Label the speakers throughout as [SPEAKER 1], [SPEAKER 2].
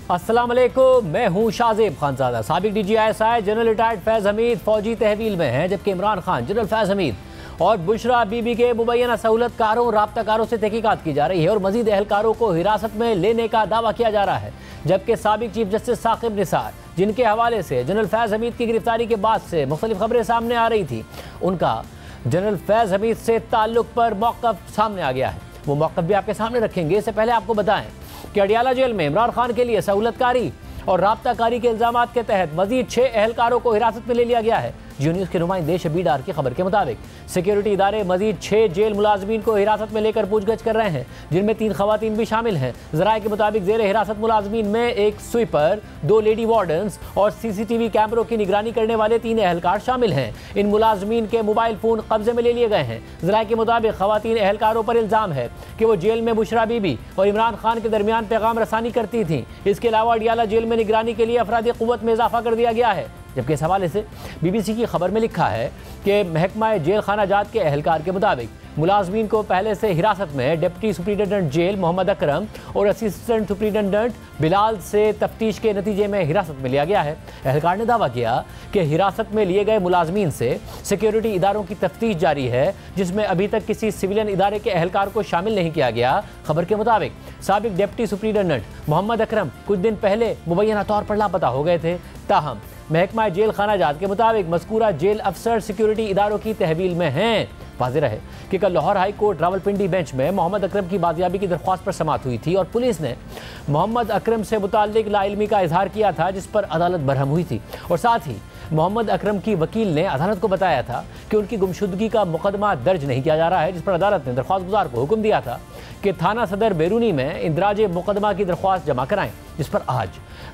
[SPEAKER 1] अस्सलाम वालेकुम, मैं हूं शाहजेब खानजादा। साबिक DGI जनरल रिटायर्ड फैज़ हमीद फौजी तहवील में हैं, जबकि इमरान खान, जनरल फैज़ हमीद और बुशरा बीबी के मुबैना सहूलतकारों राब्ताकारों से तहकीकात की जा रही है और मजीद एहलकारों को हिरासत में लेने का दावा किया जा रहा है। जबकि साबिक चीफ जस्टिस साकिब निसार, जिनके हवाले से जनरल फैज़ हमीद की गिरफ्तारी के बाद से मुख्तलिफ खबरें सामने आ रही थी, उनका जनरल फैज़ हमीद से ताल्लुक़ पर मौक़िफ़ सामने आ गया है। वो मौक़िफ़ भी आपके सामने रखेंगे। इससे पहले आपको बताएं कि अडियाला जेल में इमरान खान के लिए सहूलतकारी और राब्ताकारी के इल्ज़ामात के तहत मजीद 6 एहलकारों को हिरासत में ले लिया गया है। जियो न्यूज़ के नुमाइंदे शबीर डार की खबर के मुताबिक सिक्योरिटी इदारे मजीद 6 जेल मुलाजमीन को हिरासत में लेकर पूछगछ कर रहे हैं, जिनमें 3 खवातीन भी शामिल हैं। ज़राए के मुताबिक ज़ेर हिरासत मुलाजमीन में एक स्वीपर, 2 लेडी वार्डन्स और CCTV कैमरों की निगरानी करने वाले 3 एहलकार शामिल हैं। इन मुलाजमीन के मोबाइल फ़ोन कब्जे में ले लिए गए हैं। ज़राए के मुताबिक खवातीन एहलकारों पर इल्ज़ाम है कि वो जेल में बुशरा बीबी और इमरान खान के दरमियान पैगाम रसानी करती थीं। इसके अलावा अडियाला जेल में निगरानी के लिए अफरादी क़ुव्वत में इजाफा कर दिया गया है। जबकि इस हवाले से BBC की खबर में लिखा है कि महकमा जेल खाना जात के एहलकार के मुताबिक मुलाजमीन को पहले से हिरासत में deputy superintendent jail Mohammad Akram और असिस्टेंट सुप्रिटेंडेंट बिलाल से तफ्तीश के नतीजे में हिरासत में लिया गया है। एहलकार ने दावा किया कि हिरासत में लिए गए मुलाजमीन से सिक्योरिटी इदारों की तफ्तीश जारी है, जिसमें अभी तक किसी सिविलियन इदारे के एहलकार को शामिल नहीं किया गया। खबर के मुताबिक साबिक डिप्टी सुप्रिटेंडेंट मोहम्मद अकरम कुछ दिन पहले मुबैना तौर पर लापता हो गए थे। ताहम महकमा जेल खाना जात के मुताबिक मज़कूरा जेल अफसर सिक्योरिटी इदारों की तहवील में हैं। वाज़ेह है कि कल Lahore high court Rawalpindi bench में मोहम्मद अकरम की बाजियाबी की दरख्वास्त पर समाअत हुई थी और पुलिस ने मोहम्मद अकरम से मुताल्लिक लाइल्मी का इजहार किया था, जिस पर अदालत बरहम हुई थी। और साथ ही मोहम्मद अकरम की वकील ने अदालत को बताया था कि उनकी गुमशुदगी का मुकदमा दर्ज नहीं किया जा रहा है, जिस पर अदालत ने दरख्वास्त गुजार को हुक्म दिया था कि थाना सदर बैरूनी में इंदराज मुकदमा की दरख्वास्त जमा कराएं, जिस पर आज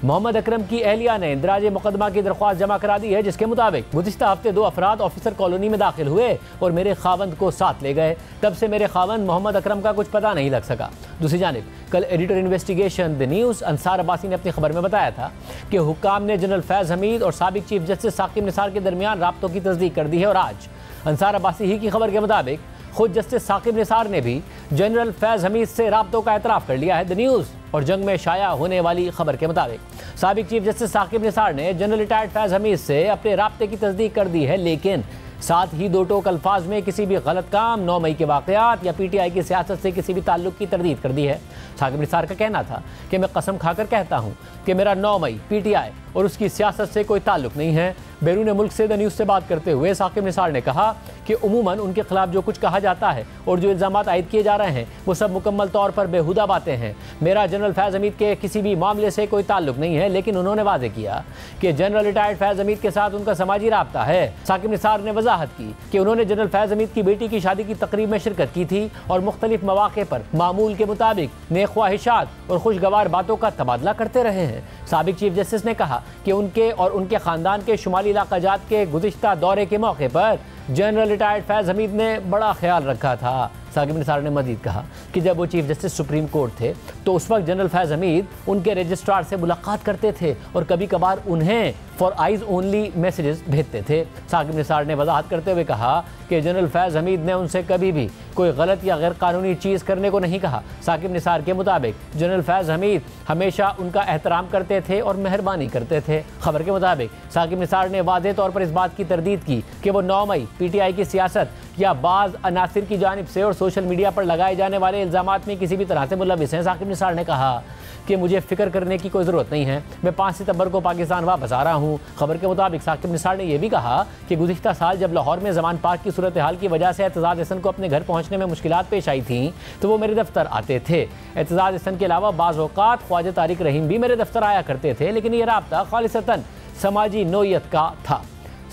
[SPEAKER 1] मोहम्मद अकरम की अहलिया ने इंदराज मुकदमा की दरख्वास्त जमा करा दी है, जिसके मुताबिक गुज़िश्ता हफ्ते 2 अफराद ऑफिसर कॉलोनी में दाखिल हुए और मेरे खावंद को साथ ले गए। तब से मेरे खावंद मोहम्मद अकरम का कुछ पता नहीं लग सका। दूसरी जानिब कल editor investigation the news Ansar Abbasi ने अपनी खबर में बताया था कि हुक्काम ने जनरल फैज़ हमीद और साबिक चीफ जस्टिस साकिब निसार के दरमियान राब्तों की तस्दीक कर दी है। और आज अंसार अब्बासी ही की खबर के मुताबिक खुद जस्टिस साकिब निसार ने भी जनरल फैज़ हमीद से राब्तों का एतराफ़ कर लिया है। द न्यूज़ और जंग में शाया होने वाली खबर के मुताबिक साबिक चीफ जस्टिस साकिब निसार ने जनरल रिटायर्ड फैज़ हमीद से अपने राब्ते की तस्दीक कर दी है, लेकिन साथ ही 2 टोक अल्फाज में किसी भी गलत काम, 9 मई के वाक़यात या PTI की सियासत से किसी भी ताल्लुक़ की तरदीद कर दी है। साकिब निसार का कहना था कि मैं कसम खाकर कहता हूँ कि मेरा 9 मई PTI और उसकी सियासत से कोई ताल्लुक़ नहीं है। बैरून मुल्क से द न्यूज़ से बात करते हुए साकिब निसार ने कहा कि उमूमन उनके खिलाफ जो कुछ कहा जाता है और जो इल्ज़ामात आयद किए जा रहे हैं वो सब मुकम्मल तौर पर बेहुदा बातें हैं। मेरा जनरल फैज़ हमीद के किसी भी मामले से कोई ताल्लुक़ नहीं है, लेकिन उन्होंने वाज़ेह किया कि जनरल रिटायर्ड फैज़ हमीद के साथ उनका समाजी राब्ता है। साकिब निसार ने वजाहत की कि उन्होंने जनरल फैज़ हमीद की बेटी की शादी की तकरीब में शिरकत की थी और मुख्तलिफ मौक़े पर मामूल के मुताबिक नेक ख्वाहिशात और खुशगवार बातों का तबादला करते रहे हैं। साबिक चीफ जस्टिस ने कहा कि उनके और उनके ख़ानदान के शुमाली इलाक़ाजात के गुज़िश्ता दौरे के मौके पर जनरल रिटायर्ड फैज़ हमीद ने बड़ा ख्याल रखा था। साकिब निसार ने मजीद कहा कि जब वो चीफ जस्टिस सुप्रीम कोर्ट थे तो उस वक्त जनरल फैज़ हमीद उनके रजिस्ट्रार से मुलाकात करते थे और कभी कभार उन्हें फॉर आइज़ ओनली मैसेजेस भेजते थे। साकिब निसार ने वजाहत करते हुए कहा कि जनरल फैज़ हमीद ने उनसे कभी भी कोई गलत या गैर कानूनी चीज़ करने को नहीं कहा। साकिब निसार के मुताबिक जनरल फैज़ हमीद हमेशा उनका एहतराम करते थे और मेहरबानी करते थे। खबर के मुताबिक साकिब निसार ने वाज़ेह तौर पर इस बात की तरदीद की कि वो 9 मई PTI की सियासत या बाज़ अनासिर की जानिब से और सोशल मीडिया पर लगाए जाने वाले इल्ज़ामात में किसी भी तरह से मुलविस हैं। साकिब निसार ने कहा कि मुझे फ़िक्र करने की कोई ज़रूरत नहीं है, मैं 5 सितंबर को पाकिस्तान वापस आ रहा हूँ। खबर के मुताबिक साकिब निसार ने यह भी कहा कि गुज़िश्ता साल जब लाहौर में ज़मान पाक की सूरत हाल की वजह से एतजाज़ हसन को अपने घर पहुँचने में मुश्किलात पेश आई थी तो वो मेरे दफ्तर आते थे। एतजाज़ हसन के अलावा बाज़ औक़ात ख्वाजा तारिक रहीम भी मेरे दफ्तर आया करते थे, लेकिन ये राब्ता खालिसतन समाजी नोयत का था।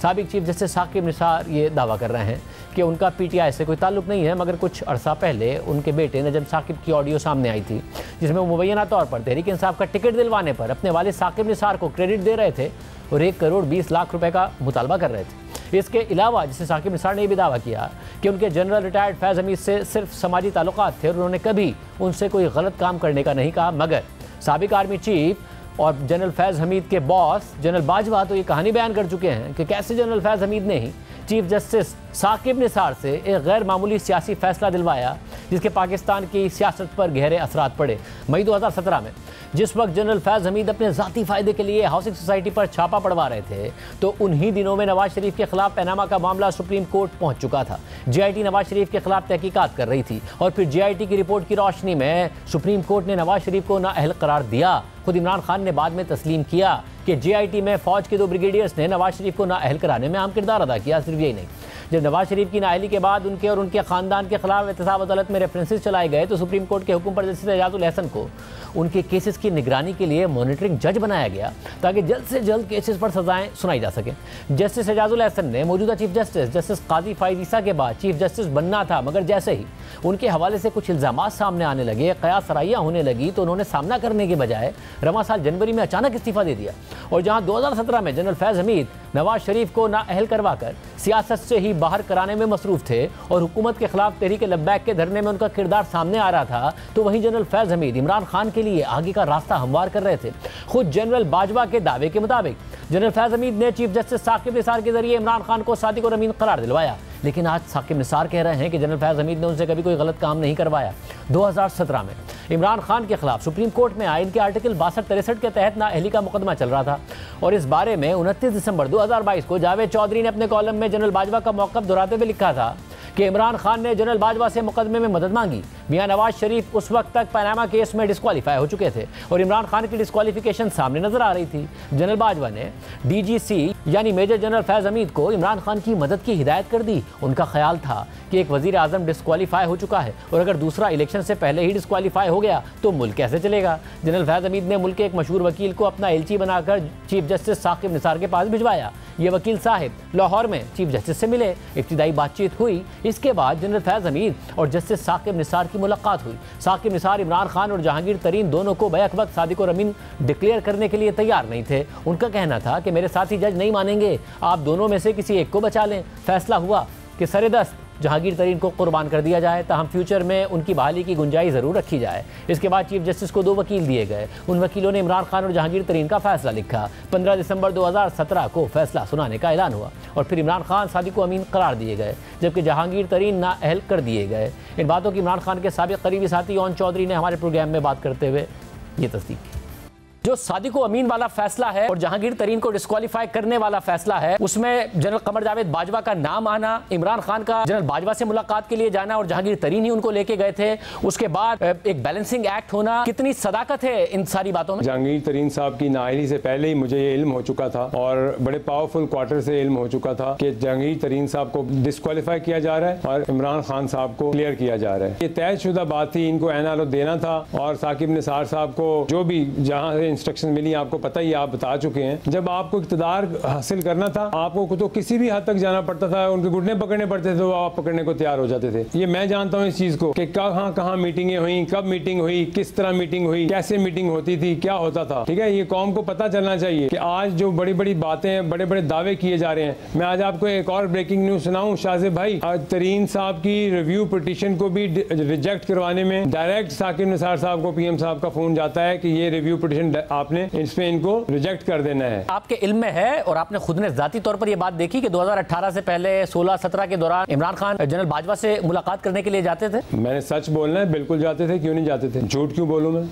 [SPEAKER 1] साबिक चीफ जस्टिस साकिब निसार ये दावा कर रहे हैं कि उनका PTI से कोई ताल्लुक़ नहीं है, मगर कुछ अरसा पहले उनके बेटे नजम साकिब की ऑडियो सामने आई थी जिसमें वो मुबैना तौर पर तहरीक इंसाफ का टिकट दिलवाने पर अपने वालिद साकिब निसार को क्रेडिट दे रहे थे और 1 करोड़ 20 लाख रुपए का मुतालबा कर रहे थे। इसके अलावा जिससे साकिब निसार ने यह भी दावा किया कि उनके जनरल रिटायर्ड फैज़ हमीद से सिर्फ समाजी ताल्लुकात थे और उन्होंने कभी उनसे कोई गलत काम करने का नहीं कहा। मगर साबिक आर्मी चीफ और जनरल फैज़ हमीद के बॉस जनरल बाजवा तो ये कहानी बयान कर चुके हैं कि कैसे जनरल फैज़ हमीद ने ही चीफ जस्टिस साकिब निसार से एक गैर मामूली सियासी फैसला दिलवाया जिसके पाकिस्तान की सियासत पर गहरे असरात पड़े। मई 2017 में जिस वक्त जनरल फैज़ हमीद अपने ज़ाती फ़ायदे के लिए हाउसिंग सोसाइटी पर छापा पड़वा रहे थे, तो उन्हीं दिनों में नवाज शरीफ के खिलाफ पनामा का मामला सुप्रीम कोर्ट पहुंच चुका था। JIT नवाज शरीफ के खिलाफ तहकीकात कर रही थी और फिर JIT की रिपोर्ट की रोशनी में सुप्रीम कोर्ट ने नवाज शरीफ को नाअहल करार दिया। खुद इमरान खान ने बाद में तस्लीम किया कि JIT में फौज के 2 ब्रिगेडियर्स ने नवाज शरीफ को नाअहल कराने में अहम किरदार अदा किया। सिर्फ यही नहीं, जब नवाज शरीफ की नाअहली के बाद उनके और उनके खानदान के खिलाफ एहतसाब अदालत में रेफरेंसेस चलाए गए, तो सुप्रीम कोर्ट के हुक्म पर जस्टिस एजाजुल एहसन को उनके केसेस की निगरानी के लिए मॉनिटरिंग जज बनाया गया ताकि जल्द से जल्द केसेस पर सजाएं सुनाई जा सकें। जस्टिस एजाजुल एहसन ने मौजूदा चीफ जस्टिस जस्टिस काजी फायज ईसा के बाद चीफ जस्टिस बनना था, मगर जैसे ही उनके हवाले से कुछ इल्ज़ामात सामने आने लगे, क़यास सराइयाँ होने लगी, तो उन्होंने सामना करने के बजाय रवां साल जनवरी में अचानक इस्तीफ़ा दे दिया। और जहाँ 2017 में जनरल फैज़ हमीद नवाज शरीफ को नाअहल करवा कर सियासत से ही बाहर कराने में मसरूफ़ थे और हुकूमत के खिलाफ तहरीक लब्बैक के धरने में उनका किरदार सामने आ रहा था, तो वहीं जनरल फैज़ हमीद इमरान खान के लिए आगे का रास्ता हमवार कर रहे थे। खुद जनरल बाजवा के दावे के मुताबिक जनरल फैज़ हमीद ने चीफ जस्टिस साकिब निसार के जरिए इमरान खान को सादिक और अमीन करार दिलवाया, लेकिन आज साकिब निसार कह रहे हैं कि जनरल फैज़ हमीद ने उनसे कभी कोई गलत काम नहीं करवाया। 2017 में इमरान खान के खिलाफ सुप्रीम कोर्ट में आए इनके आर्टिकल 62-63 के तहत नाअहली का मुकदमा चल रहा था और इस बारे में 29 दिसंबर 2022 को जावेद चौधरी ने अपने कॉलम में जनरल बाजवा का मौक़िफ़ दोहराते हुए लिखा था कि इमरान खान ने जनरल बाजवा से मुकदमे में मदद मांगी। मियां नवाज शरीफ उस वक्त तक पनामा केस में डिस्क्वालीफाई हो चुके थे और इमरान खान की डिस्क्वालिफिकेशन सामने नजर आ रही थी। जनरल बाजवा ने DGC यानी मेजर जनरल फैज़ हमीद को इमरान खान की मदद की हिदायत कर दी। उनका ख्याल था कि एक वजीर आजम डिस्क्वालीफाई हो चुका है और अगर दूसरा इलेक्शन से पहले ही डिस्क्वालीफाई हो गया तो मुल्क कैसे चलेगा। जनरल फैज़ हमीद ने मुल्क के एक मशहूर वकील को अपना एलची बनाकर चीफ जस्टिस साकिब निसार के पास भिजवाया। ये वकील साहिब लाहौर में चीफ जस्टिस से मिले, इब्तिदाई बातचीत हुई। इसके बाद जनरल फैज़ हमीद और जस्टिस साकिब निसार की मुलाकात हुई। साकिब निसार इमरान खान और जहांगीर तरीन दोनों को बैक वक्त सादिक और अमीन डिक्लेयर करने के लिए तैयार नहीं थे। उनका कहना था कि मेरे साथी जज नहीं मानेंगे, आप दोनों में से किसी एक को बचा लें। फैसला हुआ कि सरेदस्त जहांगीर तरीन को कुर्बान कर दिया जाए, ताहम फ्यूचर में उनकी बहाली की गुंजाइश ज़रूर रखी जाए। इसके बाद चीफ जस्टिस को 2 वकील दिए गए। उन वकीलों ने इमरान खान और जहांगीर तरीन का फैसला लिखा। 15 दिसंबर 2017 को फैसला सुनाने का ऐलान हुआ और फिर इमरान खान सादिक को अमीन करार दिए गए, जबकि जहांगीर तरीन नाअहल कर दिए गए। इन बातों की इमरान खान के साबिक करीबी साथी ओन चौधरी ने हमारे प्रोग्राम में बात करते हुए ये तस्दीक की। जो सादिक व अमीन वाला फैसला है और जहांगीर तरीन को डिस्क्वालीफाई करने वाला फैसला है, उसमें जनरल कमर जावेद बाजवा का नाम आना, इमरान खान का जनरल बाजवा से मुलाकात के लिए जाना और जहांगीर तरीन ही उनको लेके गए थे, उसके बाद एक बैलेंसिंग एक्ट होना, कितनी सदाकत है इन सारी बातों में।
[SPEAKER 2] जहांगीर तरीन साहब की नाअहली से पहले ही मुझे ये इल्म हो चुका था और बड़े पावरफुल क्वार्टर से इल्म हो चुका था कि जहांगीर तरीन साहब को डिस्क्वालीफाई किया जा रहा है और इमरान खान साहब को क्लियर किया जा रहा है। ये तयशुदा बात थी, इनको एनआरओ देना था और साकिब निसार साहब को जो भी जहाँ से इंस्ट्रक्शन मिली आपको पता ही, आप बता चुके हैं। जब आपको इक़्तिदार हासिल करना था, आपको तो किसी भी हद तक जाना पड़ता था, उनके घुटने पकड़ने पड़ते थे तो आप पकड़ने को तैयार हो जाते थे। ये मैं जानता हूँ इस चीज को कि कहाँ कहाँ मीटिंगें हुई, कब मीटिंग हुई, किस तरह मीटिंग हुई, कैसे मीटिंग होती थी, क्या होता था। ठीक है, ये कौम को पता चलना चाहिए कि आज जो बड़ी बड़ी बातें, बड़े बड़े दावे किए जा रहे हैं। मैं आज आपको एक और ब्रेकिंग न्यूज सुनाऊं शाहज़ेब भाई, आज तरीन साहब की रिव्यू पिटीशन को भी रिजेक्ट करवाने में डायरेक्ट साकिब निसार साहब को PM साहब का फोन जाता है कि ये रिव्यू पिटीशन आपने इसमें इनको रिजेक्ट कर देना है।
[SPEAKER 1] आपके इल्म में है और आपने खुद ने जाती तौर पर यह बात देखी कि 2018 से पहले 16-17 के दौरान इमरान खान जनरल बाजवा से मुलाकात करने के लिए जाते थे?
[SPEAKER 2] मैंने सच बोलना है, बिल्कुल जाते थे, क्यों नहीं जाते थे, झूठ क्यों बोलूं मैं।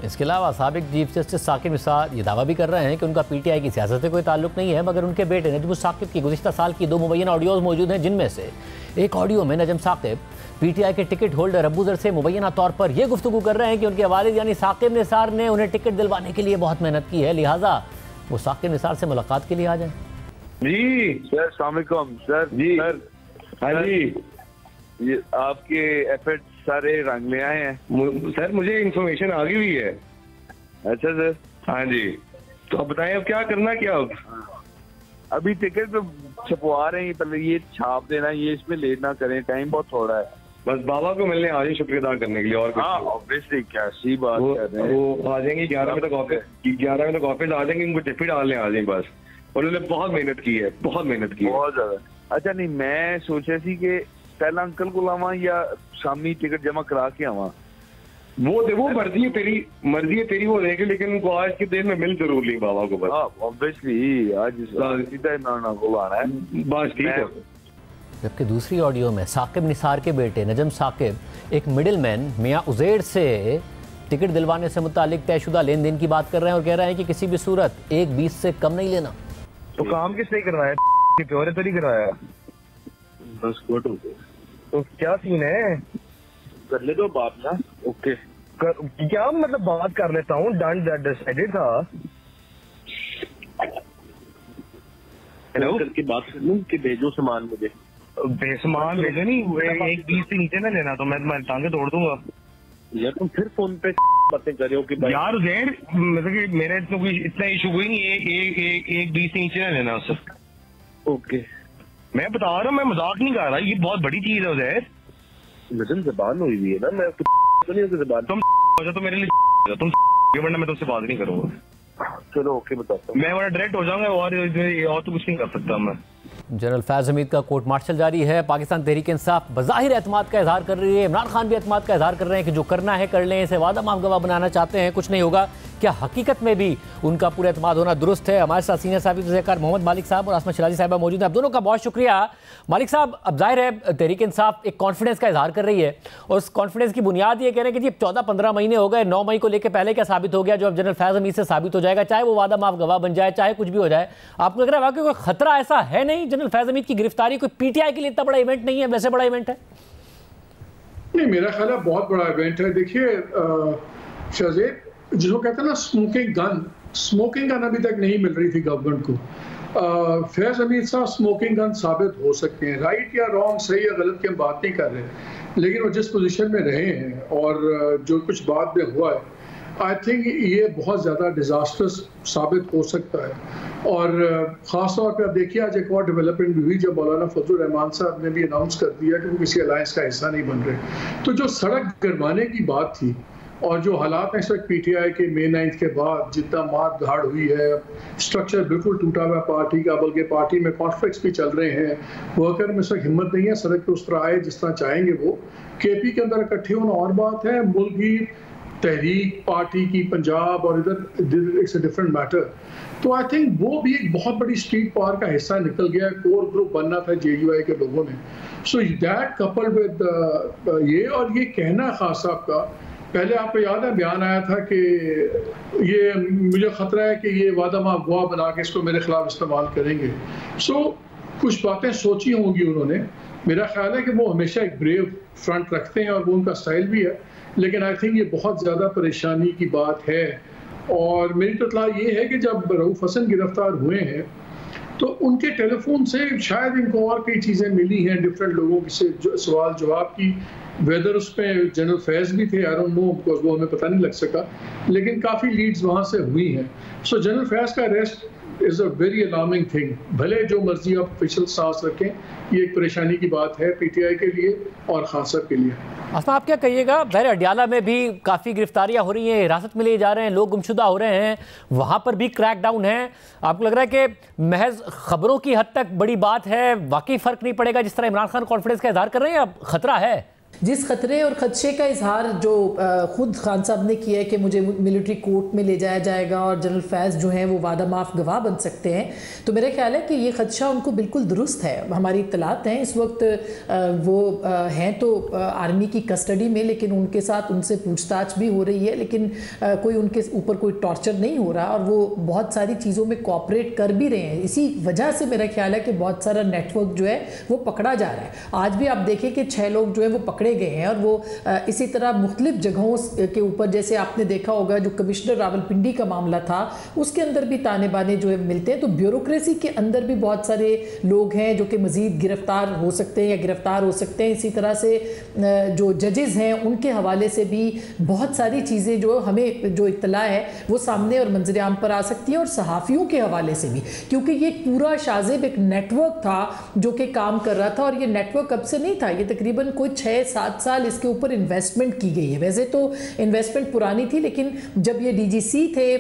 [SPEAKER 1] इसके अलावा साबिक चीफ जस्टिस साकिब निसार ये दावा भी कर रहे हैं कि उनका PTI की सियासत से कोई ताल्लुक नहीं है, मगर उनके बेटे नजम साकिब की गुज़िश्ता साल की 2 मुबैना ऑडियोज़ मौजूद हैं, जिनमें से एक ऑडियो में नजम साकिब PTI के टिकट होल्डर अबू ज़र से मुबैना तौर पर यह गुफ्तगू कर रहे हैं कि उनके वालिद यानी साकिब निसार ने उन्हें टिकट दिलवाने के लिए बहुत मेहनत की है, लिहाजा वो साकिब निसार से मुलाकात के लिए आ जाए।
[SPEAKER 3] जी सर, अस्सलाम वालेकुम सर। जी सर, हाँ जी, ये आपके एफर्ट सारे रंग ले आए हैं
[SPEAKER 4] सर। मुझे इन्फॉर्मेशन आ गई हुई है।
[SPEAKER 3] अच्छा सर,
[SPEAKER 4] हाँ जी, तो अब बताएं अब क्या करना, क्या अब
[SPEAKER 3] अभी टिकट तो छपवा रहे हैं, पहले ये छाप देना, ये इसमें लेट ना करें, टाइम बहुत थोड़ा है।
[SPEAKER 4] बस बाबा को मिलने आ जाए शुक्रिया अदा करने के लिए, और कुछ
[SPEAKER 3] हाँ ऑब्वियसली, क्या सी बात कर रहे हैं।
[SPEAKER 4] वो आ जाएंगे 11 बजे तक ऑफिस, 11 बजे तक ऑफिस आ जाएंगे, उनको टिकट डालने आ जाएंगे बस। और उन्होंने बहुत मेहनत की है, बहुत मेहनत की है,
[SPEAKER 3] बहुत ज्यादा। अच्छा नहीं, मैं सोच रही थी कि पहला अंकल को लावा या शामी टिकट जमा करा के आवा।
[SPEAKER 4] वो मर्जी है तेरी, वो देखे, लेकिन उनको आज के दिन में मिल जरूर ली बाबा को बस।
[SPEAKER 3] ऑब्वियसली आज सीधा इमरान को आना है
[SPEAKER 4] बस, ठीक है।
[SPEAKER 1] जबकि दूसरी ऑडियो में साकिब निसार के बेटे नजम साकिब एक मिडिलमैन मियां उजैर से टिकट दिलवाने से मुतालिक तयशुदा लेन देन की बात कर रहे हैं और कह रहे हैं कि किसी भी सूरत 1.20 से कम नहीं लेना।
[SPEAKER 3] तो काम किसने करवाया? प्योरे तो नहीं करवाया, बस कोट हो गया। तो क्या सीन है? कर ले दो बात ना। ओके क्या मतलब बात कर लेता हूँ, डन दैट डिसाइडेड था। हेलो करके बात कर लूँ कि भेजो सामान मुझे। सामान भेजो नहीं, 1.20 से नीचे ना लेना तो मैं टांगे तोड़ दूंगा यार। तुम फिर फोन पे बातें कर रहे हो कि यार उजैर मतलब कि मेरे तो कोई इतना इशू हुई नहीं, 1.20 से नीचे ना लेना उससे। ओके मैं बता रहा हूँ, मैं मजाक नहीं कर रहा, ये बहुत बड़ी चीज है उजैर। नजम जबान हुई हुई है ना, मैं तो नहीं जबान। तुम तो मेरे लिए तुम वरना मैं तुमसे बात नहीं करूंगा। चलो ओके बताता हूँ, मैं वरना डायरेक्ट हो जाऊंगा और तो कुछ नहीं कर सकता मैं।
[SPEAKER 1] जनरल फैज हमीद का कोर्ट मार्शल जारी है। पाकिस्तान तहरीक इंसाफ बज़ाहिर एतमाद का इजहार कर रही है, इमरान खान भी एतमाद का इजहार कर रहे हैं कि जो करना है कर लें, इसे वादा माफ गवाह बनाना चाहते हैं, कुछ नहीं होगा। क्या हकीकत में भी उनका पूरा एतमाद होना दुरुस्त है? हमारे साथ सीनियर साहब तहरीकार मोहम्मद मालिक साहब और आसमा शिराजी साहिबा मौजूद हैं। आप दोनों का बहुत शुक्रिया। मालिक साहब, अब जाहिर है तहरीक इंसाफ एक कॉन्फिडेंस का इजहार कर रही है और उस कॉन्फिडेंस की बुनियाद ये कह रहे हैं कि जी 14-15 महीने हो गए, 9 मई को लेकर पहले क्या साबित हो गया जो अब जनरल फैज हमीद से साबित हो जाएगा, चाहे वो वादा माफ गवाह बन जाए, चाहे कुछ भी हो जाए। आपको लग रहा है वाकई कोई खतरा ऐसा है नहीं? जनरल फैज हमीद की गिरफ्तारी कोई पीटीआई के लिए इतना बड़ा इवेंट नहीं है, वैसे बड़ा इवेंट है?
[SPEAKER 5] नहीं, मेरा ख्याल है बहुत बड़ा इवेंट है। देखिए शाहजेब, जिसको कहते हैं ना स्मोकिंग गन अभी तक नहीं मिल रही थी गवर्नमेंट को। फैज हमीद साहब स्मोकिंग गन साबित हो सकते हैं, राइट या रॉन्ग, सही या गलत की हम बात नहीं कर रहे, लेकिन वो जिस पोजीशन में रहे हैं और जो कुछ बाद में हुआ है, आई थिंक ये बहुत ज़्यादा डिजास्टर्स साबित हो सकता है। और ख़ास तौर पे आप देखिए आज एक और डेवलपमेंट भी हुई जब मौलाना फजलुर रहमान साहब ने भी अनाउंस कर दिया कि वो किसी अलायंस का हिस्सा नहीं बन रहे। तो जो सड़क गरमाने की बात थी और जो हालात हैं इस वक्त पीटीआई के May 9 के बाद, जितना मार धाड़ हुई है, स्ट्रक्चर बिल्कुल टूटा हुआ पार्टी का, बल्कि पार्टी में कॉन्फ्लिक्ट्स भी चल रहे हैं, वर्कर में इस वक्त हिम्मत नहीं है सड़क पे उस तरह आए जिस तरह चाहेंगे वो। केपी के अंदर इकट्ठे होना और बात है, मुल्क की तहरीक पार्टी की पंजाब और इधर इट्स अ डिफरेंट मैटर। तो आई थिंक वो भी एक बहुत बड़ी स्ट्रीट पावर का हिस्सा निकल गया, कोर ग्रुप बनना था JUI के लोगों ने। सो दैट कपल्ड विद ये, और ये कहना खास साहब का, पहले आपको याद है बयान आया था कि ये मुझे खतरा है कि ये वादा माफ गवाह बना के इसको मेरे खिलाफ इस्तेमाल करेंगे। सो कुछ बातें सोची होंगी उन्होंने। मेरा ख्याल है कि वो हमेशा एक ब्रेव फ्रंट रखते हैं और वो उनका स्टाइल भी है, लेकिन आई थिंक ये बहुत ज़्यादा परेशानी की बात है। और मेरी तो इत्तला ये है कि जब रऊफ हसन गिरफ्तार हुए हैं तो उनके टेलीफोन से शायद इनको और कई चीज़ें मिली हैं डिफरेंट लोगों से सवाल जवाब की। वेदर उस पर जनरल फैज भी थे, आई डोंट नो, बिकॉज वो हमें पता नहीं लग सका, लेकिन काफ़ी लीड्स वहाँ से हुई हैं। सो जनरल फैज का arrest is a very alarming thing. भले जो मर्जी आप ऑफिशियल सांस रखें, ये एक परेशानी की बात है पीटीआई के लिए और खान साहब के लिए।
[SPEAKER 1] आसमा, आप क्या कहिएगा? बहर अडियाला में भी काफ़ी गिरफ्तारियां हो रही हैं, हिरासत में लिए जा रहे हैं, लोग गुमशुदा हो रहे हैं, वहाँ पर भी क्रैकडाउन है। आपको लग रहा है कि महज खबरों की हद तक बड़ी बात है, वाकई फ़र्क नहीं पड़ेगा जिस तरह इमरान खान कॉन्फिडेंस का इजहार कर रहे हैं, अब खतरा है?
[SPEAKER 6] जिस खतरे और खदशे का इजहार जो खुद खान साहब ने किया है कि मुझे मिलिट्री कोर्ट में ले जाया जाएगा और जनरल फैज़ जो हैं वो वादा माफ गवाह बन सकते हैं, तो मेरा ख्याल है कि ये खदशा उनको बिल्कुल दुरुस्त है। हमारी इत्तलात हैं इस वक्त वो हैं तो आर्मी की कस्टडी में, लेकिन उनके साथ उनसे पूछताछ भी हो रही है, लेकिन कोई उनके ऊपर कोई टॉर्चर नहीं हो रहा और वो बहुत सारी चीज़ों में कोऑपरेट कर भी रहे हैं। इसी वजह से मेरा ख्याल है कि बहुत सारा नेटवर्क जो है वो पकड़ा जा रहा है। आज भी आप देखें कि 6 लोग जो है वो पकड़े गए हैं और वो इसी तरह मुख्तलिफ जगहों के ऊपर, जैसे आपने देखा होगा जो कमिश्नर रावलपिंडी का मामला था उसके अंदर भी ताने बाने जो है मिलते हैं। तो ब्यूरोक्रेसी के अंदर भी बहुत सारे लोग हैं जो कि मज़ीद गिरफ्तार हो सकते हैं या गिरफ्तार हो सकते हैं। इसी तरह से जो जजेस हैं उनके हवाले से भी बहुत सारी चीज़ें जो हमें जो इत्तला है वो सामने और मंजर आम पर आ सकती हैं, और सहाफ़ियों के हवाले से भी, क्योंकि ये पूरा शाज़िब एक नेटवर्क था जो कि काम कर रहा था। और ये नेटवर्क कब से नहीं था, ये तकरीबन कोई 6-7 साल इसके ऊपर इन्वेस्टमेंट की गई है। वैसे तो इन्वेस्टमेंट पुरानी थी, लेकिन जब ये DGC थे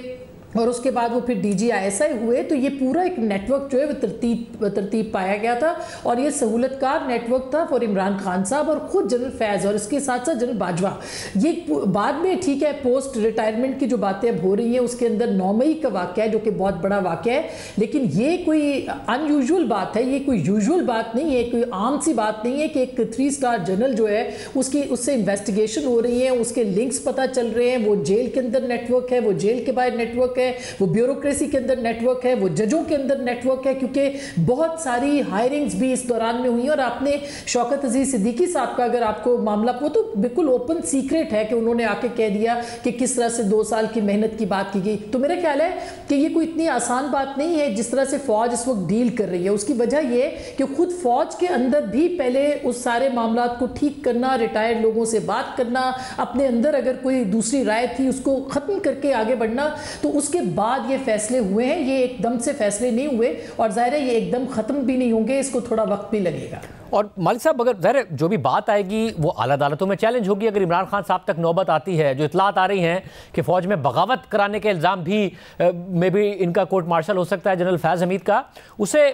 [SPEAKER 6] और उसके बाद वो फिर DGISI हुए, तो ये पूरा एक नेटवर्क जो है वो तरतीब पाया गया था और ये सहूलतकार नेटवर्क था फॉर इमरान खान साहब और ख़ुद जनरल फैज़ और इसके साथ साथ जनरल बाजवा। ये बाद में ठीक है पोस्ट रिटायरमेंट की जो बातें अब हो रही हैं उसके अंदर 9 मई का वाक़या है जो कि बहुत बड़ा वाक़या है, लेकिन ये कोई अनयूजुअल बात है, ये कोई यूजुअल बात नहीं है, कोई आम सी बात नहीं है कि एक 3 स्टार जनरल जो है उससे इन्वेस्टिगेशन हो रही है, उसके लिंक्स पता चल रहे हैं, वो जेल के अंदर नेटवर्क है, वो जेल के बाहर नेटवर्क है, वो ब्यूरोक्रेसी के अंदर नेटवर्क है, वो जजों के अंदर नेटवर्क है, क्योंकि बहुत सारी हायरिंग्स भी इस दौरान में हुई और आपने शौकत अजीज सिद्दीकी साहब का अगर आपको मामला, वो तो बिल्कुल ओपन सीक्रेट है कि उन्होंने आके कह दिया कि किस तरह से 2 साल की मेहनत की बात की गई। तो मेरा ख्याल है कि ये कोई इतनी आसान बात नहीं है जिस तरह से फौज इस वक्त डील कर रही है। उसकी वजह ये कि खुद फौज के अंदर भी पहले उस सारे मामला को ठीक करना, रिटायर्ड लोगों से बात करना, अपने अंदर अगर कोई दूसरी राय थी उसको ख़त्म करके आगे बढ़ना, तो उसके बाद ये फैसले हुए हैं। ये एकदम से फैसले नहीं हुए और ज़ाहिर है ये एकदम ख़त्म भी नहीं होंगे, इसको थोड़ा वक्त भी लगेगा।
[SPEAKER 1] और मालिक साहब अगर ज़ाहिर जो भी बात आएगी वो आला अदालतों में चैलेंज होगी। अगर इमरान खान साहब तक नौबत आती है, जो इतलात आ रही हैं कि फ़ौज में बगावत कराने के इल्ज़ाम भी में भी इनका कोर्ट मार्शल हो सकता है जनरल फैज़ हमीद का, उसे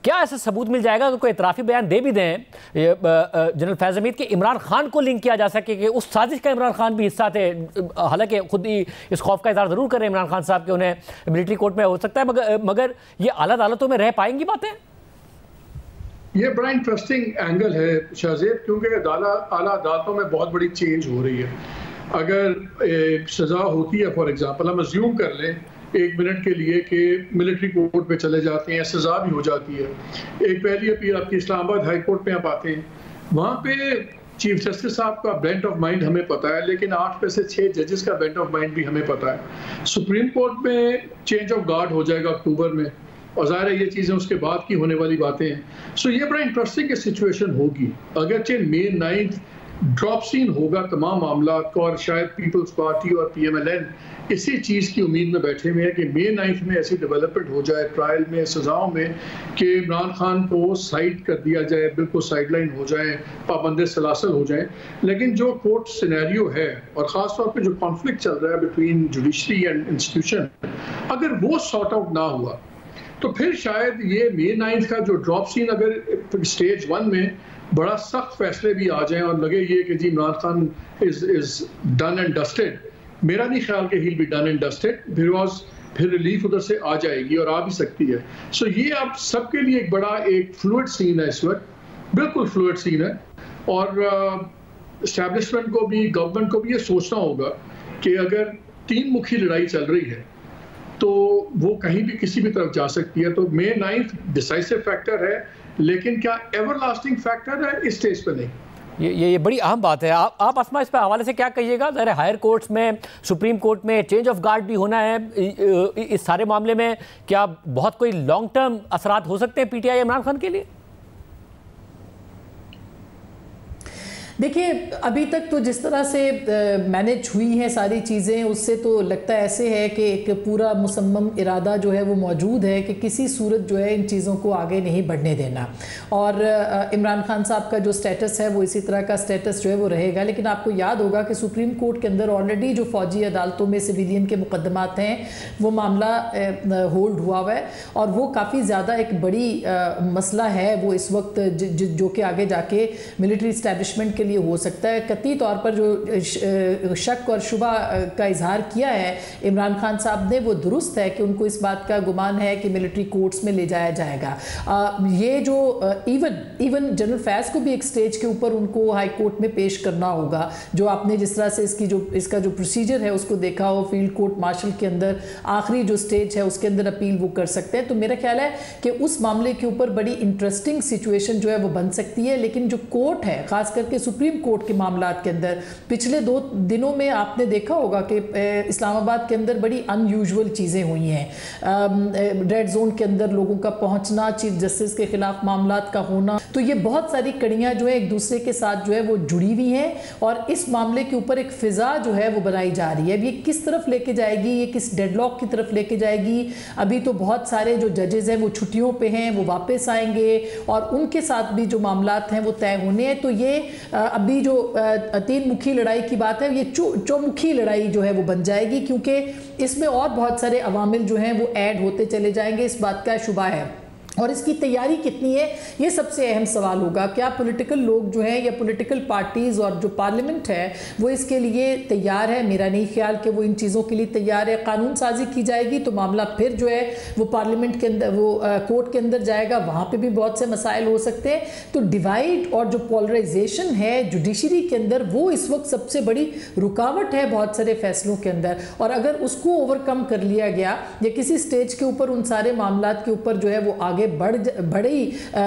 [SPEAKER 1] क्या ऐसा सबूत मिल जाएगा कि कोई इतराफ़ी बयान दे भी दें जनरल फैज़ हमीद कि इमरान खान को लिंक किया जा सके कि उस साजिश का इमरान खान भी हिस्सा थे, हालांकि खुद ही इस खौफ का इज़हार ज़रूर करें इमरान खान साहब के उन्हें मिलिट्री कोर्ट में हो सकता है, मगर ये आला अदालतों में रह पाएंगी बातें?
[SPEAKER 5] ये बड़ा इंटरेस्टिंग एंगल है शाहजेब, क्योंकि आला अदालतों में बहुत बड़ी चेंज हो रही है। अगर सज़ा होती है, फॉर एग्जांपल हम अज्यूम कर लें 1 मिनट के लिए कि मिलिट्री कोर्ट पे चले जाते हैं, सज़ा भी हो जाती है। एक पहली अपील आपकी इस्लामाबाद हाई कोर्ट पे आप आते हैं, वहाँ पे चीफ जस्टिस साहब का बेंट ऑफ माइंड हमें पता है, लेकिन 8 में से 6 जजेस का बेंट ऑफ माइंड भी हमें पता है। सुप्रीम कोर्ट में चेंज ऑफ गार्ड हो जाएगा अक्टूबर में, और ज़ाहिर है ये चीज़ें उसके बाद की होने वाली बातें हैं। सो ये बड़ा इंटरेस्टिंग सिचुएशन होगी। अगरचे May 9 ड्रॉप सीन होगा तमाम मामला का, और शायद पीपल्स पार्टी और PMLN इसी चीज़ की उम्मीद में बैठे हुए हैं कि May 9 में ऐसी डेवलपमेंट हो जाए ट्रायल में, सज़ाओं में, कि इमरान खान को साइड कर दिया जाए, बिल्कुल साइडलाइन हो जाए, पाबंद सलासल हो जाए। लेकिन जो कोर्ट सिनेरियो है और ख़ास तौर पे जो कॉन्फ्लिक्ट चल रहा है बिटवीन जुडिशरी एंड इंस्टीट्यूशन, अगर वो सॉर्ट आउट ना हुआ तो फिर शायद ये May 9 का जो ड्रॉप सीन, अगर स्टेज 1 में बड़ा सख्त फैसले भी आ जाएं और लगे ये कि जी Imran Khan is done and dusted, मेरा नहीं ख्याल कि he be done and dusted, फिर रिलीफ उधर से आ जाएगी और आ भी सकती है। सो ये अब सबके लिए एक बड़ा एक फ्लूइड सीन है इस वक्त, बिल्कुल फ्लूइड सीन है। और एस्टैब्लिशमेंट को भी, गवर्नमेंट को भी ये सोचना होगा कि अगर 3 मुखी लड़ाई चल रही है तो वो कहीं भी किसी भी तरफ जा सकती है। तो May 9 डिसाइसिव फैक्टर है, लेकिन क्या एवरलास्टिंग फैक्टर है, इस स्टेज पे नहीं।
[SPEAKER 1] ये बड़ी अहम बात है। आप अस्मा इस पे हवाले से क्या कहिएगा? ज़रा हायर कोर्ट्स में, सुप्रीम कोर्ट में चेंज ऑफ गार्ड भी होना है, इस सारे मामले में क्या बहुत कोई लॉन्ग टर्म असरात हो सकते हैं PTI इमरान खान के लिए?
[SPEAKER 6] देखिए अभी तक तो जिस तरह से मैनेज हुई हैं सारी चीज़ें, उससे तो लगता है ऐसे है कि एक पूरा मुसम्मम इरादा जो है वो मौजूद है कि किसी सूरत जो है इन चीज़ों को आगे नहीं बढ़ने देना, और इमरान खान साहब का जो स्टेटस है वो इसी तरह का स्टेटस जो है वो रहेगा। लेकिन आपको याद होगा कि सुप्रीम कोर्ट के अंदर ऑलरेडी जो फ़ौजी अदालतों में सिविलियन के मुकदमात हैं वो मामला होल्ड हुआ है, और वो काफ़ी ज़्यादा एक बड़ी मसला है वो इस वक्त जो कि आगे जाके मिलिट्री इस्टेब्लिशमेंट के लिए हो सकता है। कतई तौर पर जो शक और शुबा का इजहार किया है इमरान खान साहब ने, वो दुरुस्त है कि उनको इस बात का गुमान है कि मिलिट्री कोर्ट्स में ले जाया जाएगा। ये जो इवन जनरल फैज़ को भी एक स्टेज के ऊपर उनको हाई कोर्ट में पेश करना होगा, जो आपने जिस तरह से इसका जो प्रोसीजर है उसको देखा हो, फील्ड कोर्ट मार्शल के अंदर आखिरी जो स्टेज है उसके अंदर अपील वो कर सकते हैं। तो मेरा ख्याल है कि उस मामले के ऊपर बड़ी इंटरेस्टिंग सिचुएशन जो है वो बन सकती है। लेकिन जो कोर्ट है, खास करके सुप्रीम कोर्ट के मामलात के अंदर, पिछले 2 दिनों में आपने देखा होगा कि इस्लामाबाद के अंदर बड़ी अनयूजुअल चीज़ें हुई हैं। रेड जोन के अंदर लोगों का पहुंचना, चीफ जस्टिस के खिलाफ मामलात का होना, तो ये बहुत सारी कड़ियाँ जो है एक दूसरे के साथ जो है वो जुड़ी हुई हैं, और इस मामले के ऊपर एक फ़िज़ा जो है वो बनाई जा रही है। अब ये किस तरफ लेके जाएगी, ये किस डेडलॉक की तरफ लेके जाएगी? अभी तो बहुत सारे जो जजेस हैं वो छुट्टियों पे हैं, वो वापस आएंगे और उनके साथ भी जो मामलात हैं वो तय होने हैं। तो ये अभी जो 3 मुखी लड़ाई की बात है, ये चौमुखी लड़ाई जो है वो बन जाएगी, क्योंकि इसमें और बहुत सारे अवामिल जो हैं वो ऐड होते चले जाएंगे, इस बात का शुबा है। और इसकी तैयारी कितनी है, ये सबसे अहम सवाल होगा। क्या पॉलिटिकल लोग जो हैं या पॉलिटिकल पार्टीज़ और जो पार्लियामेंट है वो इसके लिए तैयार है? मेरा नहीं ख्याल कि वो इन चीज़ों के लिए तैयार है। कानून साजी की जाएगी तो मामला फिर जो है वो पार्लियामेंट के अंदर, वो कोर्ट के अंदर जाएगा, वहाँ पे भी बहुत से मसाइल हो सकते हैं। तो डिवाइड और जो पोलराइजेशन है जुडिशरी के अंदर, वो इस वक्त सबसे बड़ी रुकावट है बहुत सारे फैसलों के अंदर। और अगर उसको ओवरकम कर लिया गया या किसी स्टेज के ऊपर उन सारे मामलात के ऊपर जो है वो आगे बढ़ी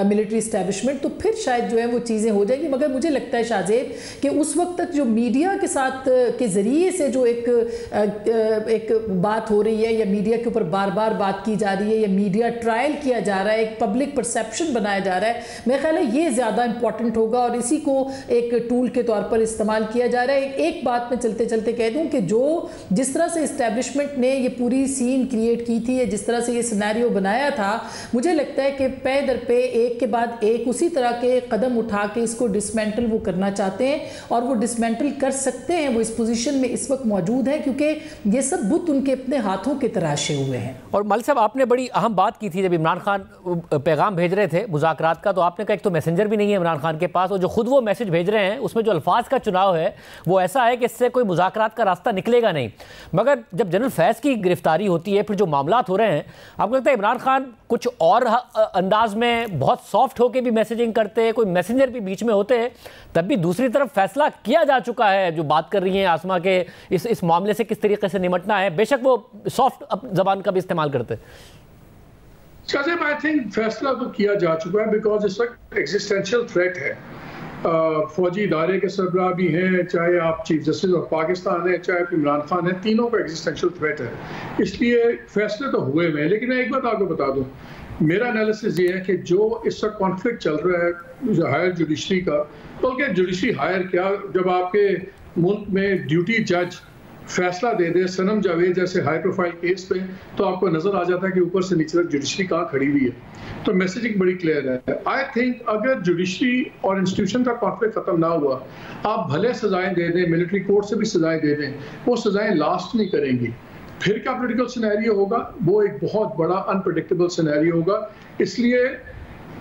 [SPEAKER 6] मिलिट्री एस्टैब्लिशमेंट, तो फिर शायद जो है वो चीज़ें हो जाएंगी। मगर मुझे लगता है शाहजेब कि उस वक्त तक जो मीडिया के साथ के ज़रिए से जो एक बात हो रही है या मीडिया के ऊपर बार बार बात की जा रही है या मीडिया ट्रायल किया जा रहा है, एक पब्लिक परसेप्शन बनाया जा रहा है, मेरा ख्याल है ये ज़्यादा इंपॉर्टेंट होगा और इसी को एक टूल के तौर पर इस्तेमाल किया जा रहा है। एक बात मैं चलते चलते कह दूँ कि जिस तरह से इस्टेब्लिशमेंट ने ये पूरी सीन क्रिएट की थी, जिस तरह से ये सिनेरियो बनाया था, मुझे लगता है कि पे दर पे एक के बाद एक उसी तरह के कदम उठा के इसको डिसमेंटल वो करना चाहते हैं और वो डिसमेंटल कर सकते हैं। वो इस पोजीशन में इस वक्त मौजूद है क्योंकि ये सब बुत उनके अपने हाथों के तराशे हुए हैं।
[SPEAKER 1] और मलिक साहब, आपने बड़ी अहम बात की थी जब इमरान खान पैगाम भेज रहे थे मुज़ाकरात का, तो आपने कहा एक तो मैसेंजर भी नहीं है इमरान खान के पास, और जो खुद वो मैसेज भेज रहे हैं उसमें जो अल्फाज का चुनाव है वो ऐसा है कि इससे कोई मुज़ाकरात का रास्ता निकलेगा नहीं। मगर जब जनरल फैज़ की गिरफ्तारी होती है, फिर जो मामलात हो रहे हैं, आपको लगता है इमरान खान कुछ और अंदाज में बहुत सॉफ्ट होकर भी मैसेजिंग करते हैं, कोई मैसेंजर भी बीच में होते हैं, तब भी दूसरी तरफ फैसला किया जा चुका है, जो बात कर रही हैं आसमा के इस मामले से किस तरीके से निमटना है, बेशक वो सॉफ्ट जबान का भी इस्तेमाल करते हैं।
[SPEAKER 5] आई थिंक फैसला तो किया जा चुका है बिकॉज इस वक्त एग्जिस्टेंशियल थ्रेट है। फौजी इदारे के सरबराह भी हैं, चाहे आप चीफ जस्टिस ऑफ पाकिस्तान है, चाहे इमरान खान है, तीनों का एग्जिस्टेंशियल थ्रेट है, इसलिए फैसले तो हुए हुए हैं। लेकिन मैं एक बात आपको बता दूं, मेरा एनालिसिस ये है कि जो इस वक्त कॉन्फ्लिक्ट चल रहा है हायर जुडिशरी का, बल्कि जुडिशरी हायर क्या, जब आपके मुल्क में ड्यूटी जज फैसला दे दे सनम जावेद जैसे हाई प्रोफाइल केस पे, तो आपको नजर आ जाता है कि ऊपर से नीचे तक जुडिशरी कहाँ खड़ी हुई है। तो मैसेजिंग बड़ी क्लियर है। आई थिंक अगर जुडिशरी और इंस्टीट्यूशन का कॉन्फ्लिक्ट खत्म ना हुआ, आप भले सजाएं दे दें, मिलिट्री कोर्ट से भी सजाएं दे दें, वो सजाएं लास्ट नहीं करेंगी। फिर क्या पॉलिटिकल सिनेरियो होगा, वो एक बहुत बड़ा अनप्रेडिक्टेबल सिनेरियो होगा। इसलिए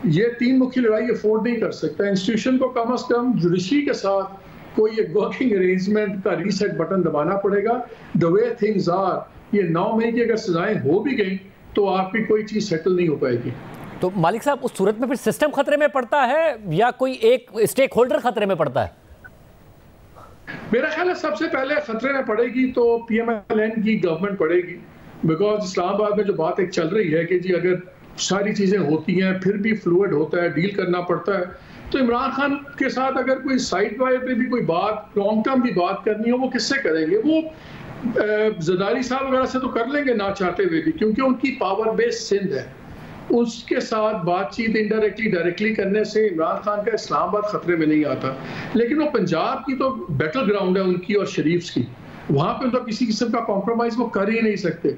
[SPEAKER 5] ये 3 मुखी लड़ाई अफोर्ड नहीं कर सकता। इंस्टीट्यूशन को कम अज कम जुडिशरी के साथ कोई एक वर्किंग अरेंजमेंट का रीसेट बटन दबाना पड़ेगा। द वे थिंग्स आर, ये 9 मई की अगर सजाएं हो भी गई तो आपकी कोई चीज सेटल नहीं हो पाएगी।
[SPEAKER 1] तो मालिक साहब, उस सूरत में फिर सिस्टम खतरे में पड़ता है या कोई एक स्टेक होल्डर खतरे में पड़ता है?
[SPEAKER 5] मेरा ख्याल है सबसे पहले खतरे में पड़ेगी तो PMLN की गवर्नमेंट पड़ेगी, बिकॉज इस्लामाबाद में जो बात एक चल रही है कि जी अगर सारी चीजें होती हैं फिर भी फ्लूइड होता है, डील करना पड़ता है, तो इमरान खान के साथ अगर कोई साइड वाइड पे भी कोई बात लॉन्ग टर्म भी बात करनी हो, वो किससे करेंगे? वो जरदारी साहब वगैरह से तो कर लेंगे ना चाहते हुए भी, क्योंकि उनकी पावर बेस सिंध है। उसके साथ बातचीत इनडायरेक्टली डायरेक्टली करने से इमरान खान का इस्लामाबाद खतरे में नहीं आता। लेकिन वो पंजाब की तो बैटल ग्राउंड है उनकी और शरीफ की, वहां पे तो किसी किस्म का कॉम्प्रोमाइज वो कर ही नहीं सकते।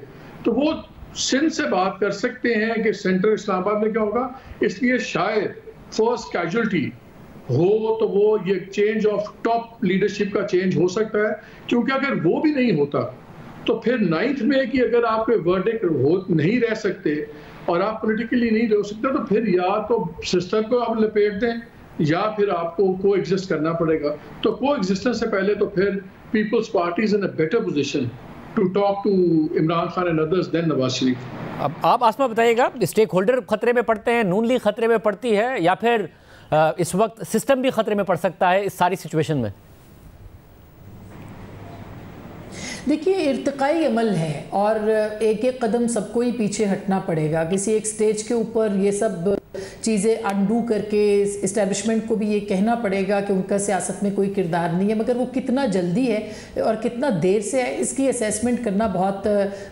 [SPEAKER 5] तो वो सिंध से बात कर सकते हैं कि सेंटर इस्लामाबाद में क्या होगा। इसलिए शायद फर्स्ट कैजुअलिटी हो तो वो ये चेंज ऑफ टॉप लीडरशिप का चेंज हो सकता है, क्योंकि अगर वो भी नहीं होता तो फिर 9 मई की अगर आप पे वर्डिक्ट हो नहीं रह सकते और आप पॉलिटिकली नहीं रह सकते, तो फिर या तो सिस्टम को आप लपेट दें या फिर आपको को एग्जिस्ट करना पड़ेगा। तो को एग्जिस्टेंस से पहले तो फिर Peoples Party is in a better position to talk to Imran Khan and others than Nawaz Sharif.
[SPEAKER 1] अब आप आसमा बताइएगा, स्टेक होल्डर खतरे में पड़ते हैं, नून लीग खतरे में पड़ती है, या फिर इस वक्त सिस्टम भी खतरे में पड़ सकता है इस सारी सिचुएशन में?
[SPEAKER 6] देखिए, इर्तिकाई अमल है और एक एक कदम सबको ही पीछे हटना पड़ेगा। किसी एक स्टेज के ऊपर ये सब चीज़ें अनडू करके इस्टेब्लिशमेंट को भी ये कहना पड़ेगा कि उनका सियासत में कोई किरदार नहीं है, मगर वो कितना जल्दी है और कितना देर से है इसकी असेसमेंट करना बहुत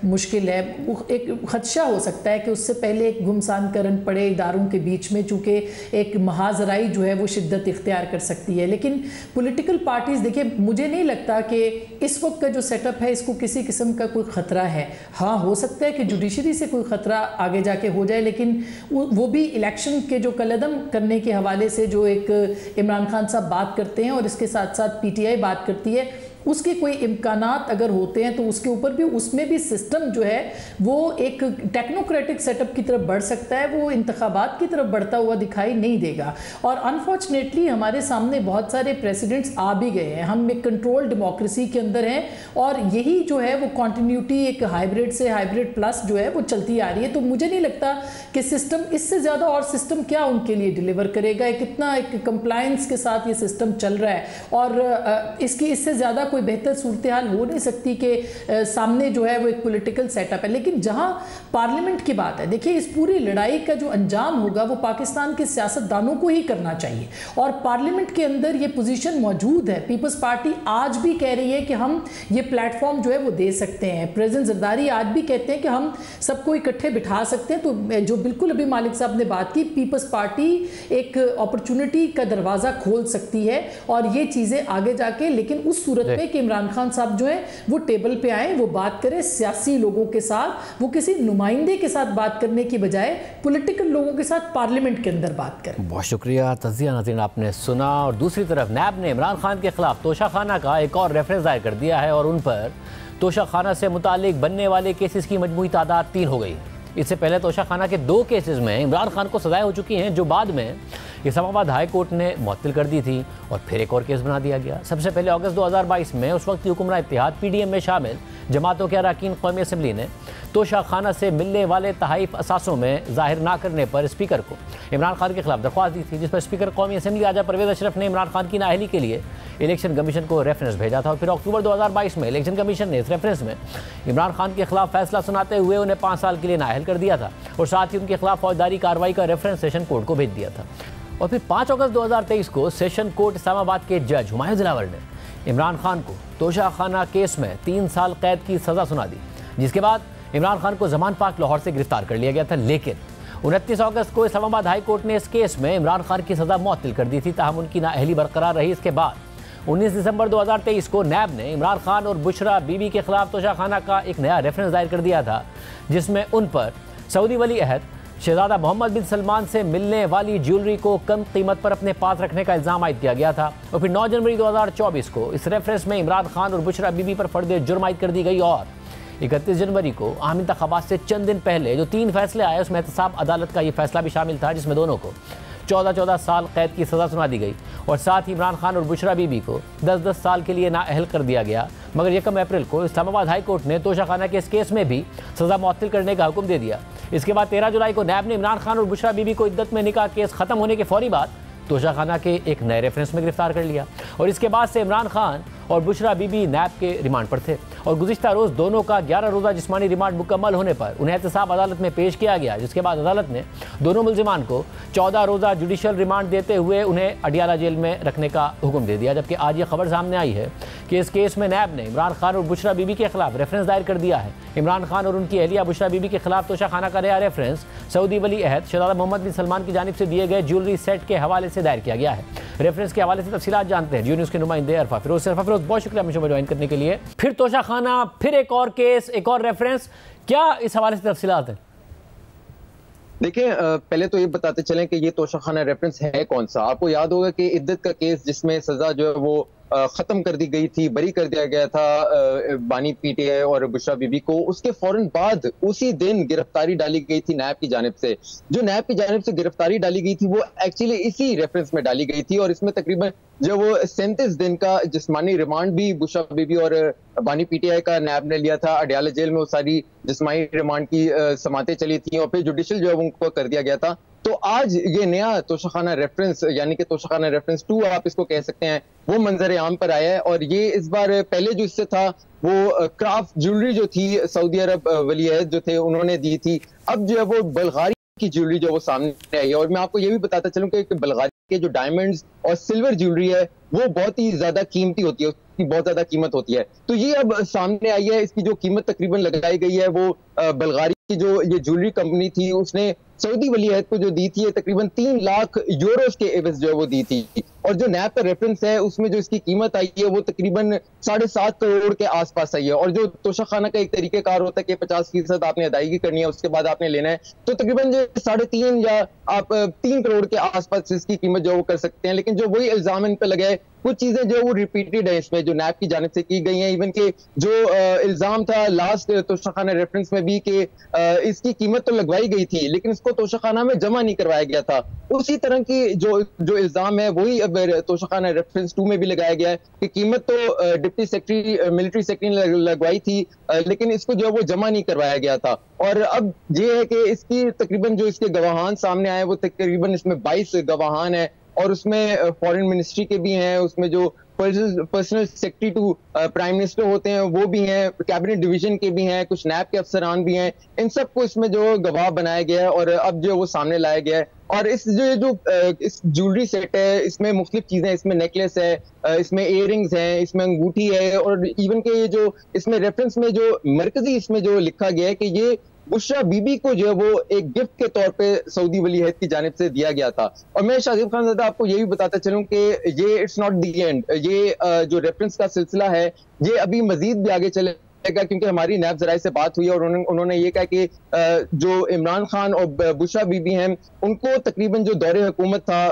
[SPEAKER 6] मुश्किल है। वो एक खदशा हो सकता है कि उससे पहले एक घुमसान करन पड़े इदारों के बीच में, चूँकि एक महाजराई जो है वो शिद्दत इख्तियार कर सकती है। लेकिन पॉलिटिकल पार्टीज़, देखिए मुझे नहीं लगता कि इस वक्त का जो सेटअप है इसको किसी किस्म का कोई ख़तरा है। हाँ, हो सकता है कि जुडिशरी से कोई ख़तरा आगे जाके हो जाए, लेकिन वो भी एक्शन के जो कलदम करने के हवाले से जो एक इमरान खान साहब बात करते हैं और इसके साथ साथ पीटीआई बात करती है, उसके कोई इम्कानात अगर होते हैं तो उसके ऊपर भी, उसमें भी सिस्टम जो है वो एक टेक्नोक्रेटिक सेटअप की तरफ बढ़ सकता है, वो इंतखाबात की तरफ बढ़ता हुआ दिखाई नहीं देगा। और अनफॉर्चुनेटली हमारे सामने बहुत सारे प्रेसिडेंट्स आ भी गए हैं, हम एक कंट्रोल डेमोक्रेसी के अंदर हैं और यही जो है वो कॉन्टिन्यूटी एक हाइब्रिड से हाइब्रिड प्लस जो है वो चलती आ रही है। तो मुझे नहीं लगता कि सिस्टम इससे ज़्यादा, और सिस्टम क्या उनके लिए डिलीवर करेगा, कितना एक कंप्लायंस के साथ ये सिस्टम चल रहा है, और इसकी इससे ज़्यादा कोई बेहतर सूरत हाल हो नहीं सकती कि सामने जो है वो एक पॉलिटिकल सेटअप है। लेकिन जहां पार्लियामेंट की बात है, देखिए इस पूरी लड़ाई का जो अंजाम होगा वो पाकिस्तान के सियासतदानों को ही करना चाहिए, और पार्लियामेंट के अंदर ये पोजीशन मौजूद है। पीपल्स पार्टी आज भी कह रही है कि हम ये प्लेटफॉर्म जो है वो दे सकते हैं, प्रेसिडेंट जरदारी आज भी कहते हैं कि हम सबको इकट्ठे बिठा सकते हैं। तो जो बिल्कुल अभी मालिक साहब ने बात की, पीपल्स पार्टी एक अपॉर्चुनिटी का दरवाज़ा खोल सकती है और ये चीज़ें आगे जाके, लेकिन उस सूरत में कि इमरान खान साहब जो है वो टेबल पे आए, वो बात करें सियासी लोगों के साथ, वो किसी नुमाइंदे के साथ बात करने की बजाय पॉलिटिकल लोगों के साथ पार्लियामेंट के अंदर बात करें।
[SPEAKER 1] बहुत शुक्रिया तज़िया नाज़रीन, आपने सुना। और दूसरी तरफ नैब ने इमरान खान के खिलाफ तोशाखाना का एक और रेफरेंस दायर कर दिया है और उन पर तोशाखाना से मुतालिक बनने वाले केसेस की मजमूई तादाद 3 हो गई। इससे पहले तोशाखाना के 2 केसेस में इमरान खान को सजाएं हो चुकी हैं, जो बाद में इस्लामाबाद हाई कोर्ट ने मुअत्तल कर दी थी और फिर एक और केस बना दिया गया। सबसे पहले अगस्त 2022 में उस वक्त की हुक्मरान इत्तेहाद PDM में शामिल जमातों के अरकान कौमी असम्बली ने तोशाखाना से मिलने वाले तहाइफ असासों में ज़ाहिर ना करने पर स्पीकर को इमरान खान के खिलाफ दरख्वास्त दी थी, जिस पर स्पीकर कौमी असम्बली आजा परवेज़ अशरफ ने इमरान खान की नाअहली के लिए इलेक्शन कमीशन को रेफरेंस भेजा था। और फिर अक्टूबर 2022 में इलेक्शन कमीशन ने इस रेफरेंस में इमरान खान के खिलाफ फैसला सुनाते हुए उन्हें 5 साल के लिए नाअहल कर दिया था और साथ ही उनके खिलाफ फौजदारी कार्रवाई का रेफरेंस सेशन कोर्ट को भेज दिया था। और फिर 5 अगस्त 2023 को सेशन कोर्ट इस्लामाबाद के जज हुमायूं दिलावर ने इमरान खान को तोशाखाना केस में 3 साल कैद की सज़ा सुना दी, जिसके बाद इमरान खान को ज़मान पाक लाहौर से गिरफ्तार कर लिया गया था। लेकिन 29 अगस्त को इस्लामाबाद हाई कोर्ट ने इस केस में इमरान खान की सज़ा मुअत्तल कर दी थी, ताहम उनकी नाअहली बरकरार रही। इसके बाद 19 दिसंबर 2023 को नैब ने इमरान खान और बुशरा बीबी के खिलाफ तोशाखाना का एक नया रेफरेंस दायर कर दिया था, जिसमें उन पर सऊदी वली अहद शहजादा मोहम्मद बिन सलमान से मिलने वाली ज्वेलरी को कम कीमत पर अपने पास रखने का इल्ज़ाम आयद किया गया था। और फिर 9 जनवरी 2024 को इस रेफरेंस में इमरान खान और बुशरा बीबी पर फर्द जुर्म आयद कर दी गई। और 31 जनवरी को आम इंतखाबात से चंद दिन पहले जो 3 फैसले आए, उसमें एहतसाब अदालत का ये फैसला भी शामिल था, जिसमें दोनों को 14-14 साल कैद की सज़ा सुना दी गई और साथ ही इमरान खान और बुशरा बीबी को 10-10 साल के लिए नाअहल कर दिया गया। मगर 1 अप्रैल को इस्लामाबाद हाई कोर्ट ने तोशाखाना के इस केस में भी सज़ा मुअत्तल करने का हुक्म दे दिया। इसके बाद 13 जुलाई को नैब ने इमरान खान और बुशरा बीबी को इद्दत में निकाह केस ख़त्म होने के फौरी बाद तोशाखाना के एक नए रेफरेंस में गिरफ्तार कर लिया और इसके बाद से इमरान खान और बुशरा बीबी नैब के रिमांड पर थे और गुज़िश्ता रोज़ दोनों का 11 रोज़ा जिस्मानी रिमांड मुकम्मल होने पर उन्हें एहतसाब अदालत में पेश किया गया, जिसके बाद अदालत ने दोनों मुल्ज़िमान को 14 रोज़ा जुडिशल रिमांड देते हुए उन्हें अडियाला जेल में रखने का हुक्म दे दिया। जबकि आज ये खबर सामने आई है कि इस केस में नैब ने इमरान खान और बुशरा बीबी के खिलाफ रेफरेंस दायर कर दिया है। इमरान खान और उनकी अहलिया बुशरा बीबी के खिलाफ तोशाखाना का नया रेफरेंस सऊदी वली अहद शहजादा मोहम्मद बिन सलमान की जानिब से दिए गए ज्वेलरी सेट के हवाले से दायर किया गया है। रेफरेंस के हवाले से तफसीलात जानते हैं जियो न्यूज़ के नुमाइंदे अरफा फिरोज। अरफा फिरोज, बहुत शुक्रिया मुझे ज्वाइन करने के लिए। फिर तोशाखाना, फिर एक और केस, एक और रेफरेंस, क्या इस हवाले से तफसीलात है?
[SPEAKER 7] देखिए, पहले तो ये बताते चलें कि ये तोशाखाना रेफरेंस है कौन सा। आपको याद होगा कि इद्दत का केस जिसमें सजा जो है वो खत्म कर दी गई थी, बरी कर दिया गया था बानी पीटीआई और बुशरा बीबी को, उसके फौरन बाद उसी दिन गिरफ्तारी डाली गई थी नैब की जानिब से। जो नैब की जानिब से गिरफ्तारी डाली गई थी वो एक्चुअली इसी रेफरेंस में डाली गई थी और इसमें तकरीबन जो वो 37 दिन का जिस्मानी रिमांड भी बुशरा बीबी और बानी पीटीआई का नैब ने लिया था। अडियाला जेल में वो सारी जिस्मानी रिमांड की समातें चली थी और फिर जुडिशल जो है उनको कर दिया गया था। तो आज ये नया तोशाखाना रेफरेंस यानी कि तोशाखाना रेफरेंस 2 आप इसको कह सकते हैं, वो मंजर आम पर आया है। और ये इस बार पहले जो इससे था वो क्राफ्ट ज्वेलरी जो थी सऊदी अरब वली अहद जो थे उन्होंने दी थी, अब जो है वो बल्गारी की ज्वेलरी जो वो सामने आई है। और मैं आपको ये भी बताता चलूं कि बल्गारी के जो डायमंड्स और सिल्वर ज्वेलरी है वो बहुत ही ज्यादा कीमती होती है, उसकी बहुत ज्यादा कीमत होती है। तो ये अब सामने आई है, इसकी जो कीमत तकरीबन लगाई गई है वो बल्गारी की जो ये ज्वेलरी कंपनी थी उसने सऊदी वली अहद को जो दी थी, तकरीबन 3 लाख यूरोस के एवज जो है वो दी थी। और जो नैब का रेफरेंस है उसमें जो इसकी कीमत आई है वो तकरीबन 7.5 करोड़ के आसपास आई है। और जो तोशाखाना का एक तरीकेकार होता है कि 50% आपने अदायगी करनी है, उसके बाद आपने लेना है, तो तकरीबन 3.5 या आप 3 करोड़ के आसपास इसकी कीमत जो वो कर सकते हैं। लेकिन जो वही इल्जाम इन पे लगा है, कुछ चीजें जो वो रिपीटेड है इसमें जो नैब की जानिब से की गई हैं। इवन के जो इल्जाम था लास्ट तोशाखाना रेफरेंस में भी कि इसकी कीमत तो लगवाई गई थी लेकिन इसको तोशाखाना में जमा नहीं करवाया गया था। उसी तरह की जो इल्जाम है वही अब तोशाखाना रेफरेंस 2 में भी लगाया गया है कि कीमत तो डिप्टी सेक्रेटरी मिलिट्री सेक्रेटरी ने लगवाई थी लेकिन इसको जो है वो जमा नहीं करवाया गया था। और अब ये है कि इसकी तकरीबन जो इसके गवाहान सामने आए वो तकरीबन इसमें 22 गवाहान है और उसमें फॉरेन मिनिस्ट्री के भी हैं, उसमें जो personal secretary to prime minister होते हैं वो भी हैं, कैबिनेट डिवीजन के भी हैं, कुछ नैब के अफसरान भी हैं। इन सबको इसमें जो गवाह बनाया गया है और अब जो वो सामने लाया गया है। और इस ज्वेलरी सेट है इसमें मुख्तलिफ चीजें, इसमें नेकलेस है, इसमें इयररिंग्स हैं, इसमें अंगूठी है और इवन के ये जो इसमें रेफरेंस में जो मरकजी इसमें जो लिखा गया है कि ये बुशरा बीबी को जो है वो एक गिफ्ट के तौर पे सऊदी वली अहद की जानिब से दिया गया था। और मैं शाजिब खानज़ादा आपको ये भी बताता चलूं कि ये इट्स नॉट द एंड, ये जो रेफरेंस का सिलसिला है ये अभी मजीद भी आगे चलेगा क्योंकि हमारी नैब ज़राए से बात हुई और उन्होंने ये कहा कि जो इमरान खान और बुशरा बीबी हैं उनको तकरीबन जो दौरे हुकूमत था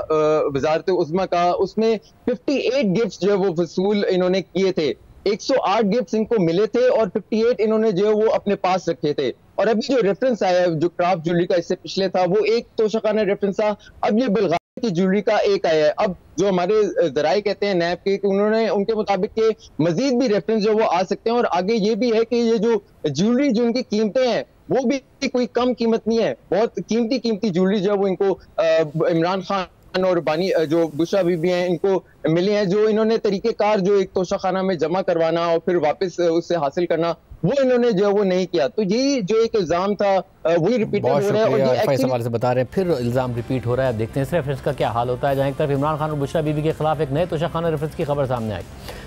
[SPEAKER 7] वज़ारत उज़्मा का उसमें 58 गिफ्ट जो है वो वसूल इन्होंने किए थे। 108 गिफ्ट्स इनको मिले थे और 58 इन्होंने जो है वो अपने पास रखे थे। और अभी जो रेफरेंस आया जो क्राफ्ट ज्वेलरी का इससे पिछले था वो एक तोशाखाना रेफरेंस था, अब ये बलगारी की ज्वेलरी का एक आया है। अब जो हमारे ज़राए कहते हैं नैब के कि उन्होंने उनके मुताबिक के मजीद भी रेफरेंस जो वो आ सकते हैं। और आगे ये भी है कि ये जो ज्वेलरी जो उनकी कीमतें हैं वो भी कोई कम कीमत नहीं है, बहुत कीमती ज्वेलरी जो है वो इनको इमरान खान और बानी जो बुशरा बीबी हैं इनको मिले हैं। जो इन्होंने तरीकेकार जो एक तोशाखाना में जमा करवाना और फिर वापस उससे हासिल करना वो इन्होंने जो है वो नहीं किया। तो यही जो एक इल्जाम था वही रिपीट हो रहा है। और ये
[SPEAKER 1] इस हवाले से बता रहे हैं फिर इल्जाम रिपीट हो रहा है। अब देखते हैं इस रेफरेंस का क्या हाल होता है। जहाँ एक तरफ इमरान खान और बुशरा बीबी के खिलाफ एक नए तोशाखाना रेफरेंस की खबर सामने आई,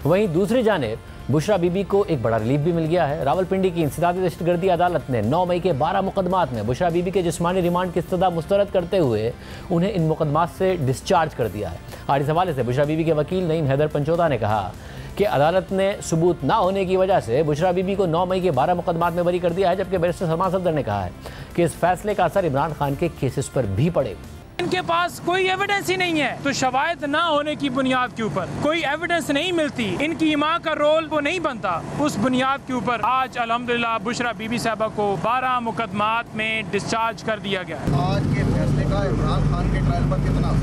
[SPEAKER 1] वहीं दूसरी जानिब बुशरा बीबी को एक बड़ा रिलीफ भी मिल गया है। रावलपिंडी की इंसदादी दहशतगर्दी अदालत ने 9 मई के 12 मुकदमात में बुशरा बीबी के जिस्मानी रिमांड की इस्तदा मुस्तरद करते हुए उन्हें इन मुकदमात से डिस्चार्ज कर दिया है। और इस हवाले से बुशरा बीबी के वकील नईम हैदर पंचोदा ने कहा कि अदालत ने सबूत ना होने की वजह से बुशरा बीबी को 9 मई के 12 मुकदमात में बरी कर दिया है। जबकि बैरिस्टर सलमान सफदर ने कहा है कि इस फैसले का असर इमरान खान के केसेस पर भी पड़ेगा।
[SPEAKER 8] इनके पास कोई एविडेंस ही नहीं है, तो शवाहिद ना होने की बुनियाद के ऊपर कोई एविडेंस नहीं मिलती, इनकी माँ का रोल वो नहीं बनता। उस बुनियाद के ऊपर आज अल्हम्दुलिल्लाह बुशरा बीबी साहबा को 12 मुकदमात में डिस्चार्ज कर दिया गया।
[SPEAKER 9] आज के फैसले का इमरान खान के ट्रायल पर कितना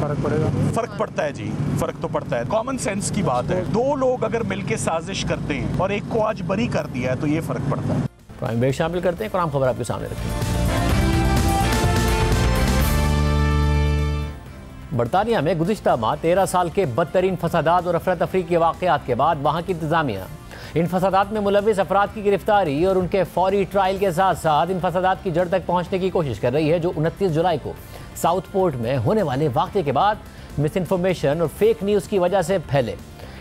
[SPEAKER 9] फर्क पड़ेगा?
[SPEAKER 10] फर्क पड़ता है जी, फर्क तो पड़ता है। कॉमन सेंस की बात है, 2 लोग अगर मिलके साजिश करते हैं और एक को आज बरी कर दिया है तो ये फर्क पड़ता है।
[SPEAKER 1] प्राइम ब्रेक शामिल करते हैं, कुरान खबर आपके सामने रखते हैं। बरतानिया में गुज़िश्ता माह 13 साल के बदतरीन फसादात और अफरा तफरी के वाक़यात के बाद वहाँ की इंतज़ामिया इन फसादात में मुलविस अफराद की गिरफ्तारी और उनके फौरी ट्रायल के साथ साथ इन फसादात की जड़ तक पहुँचने की कोशिश कर रही है, जो 29 जुलाई को साउथ पोर्ट में होने वाले वाक़े के बाद मिस इन्फॉर्मेशन और फेक न्यूज़ की वजह से फैले।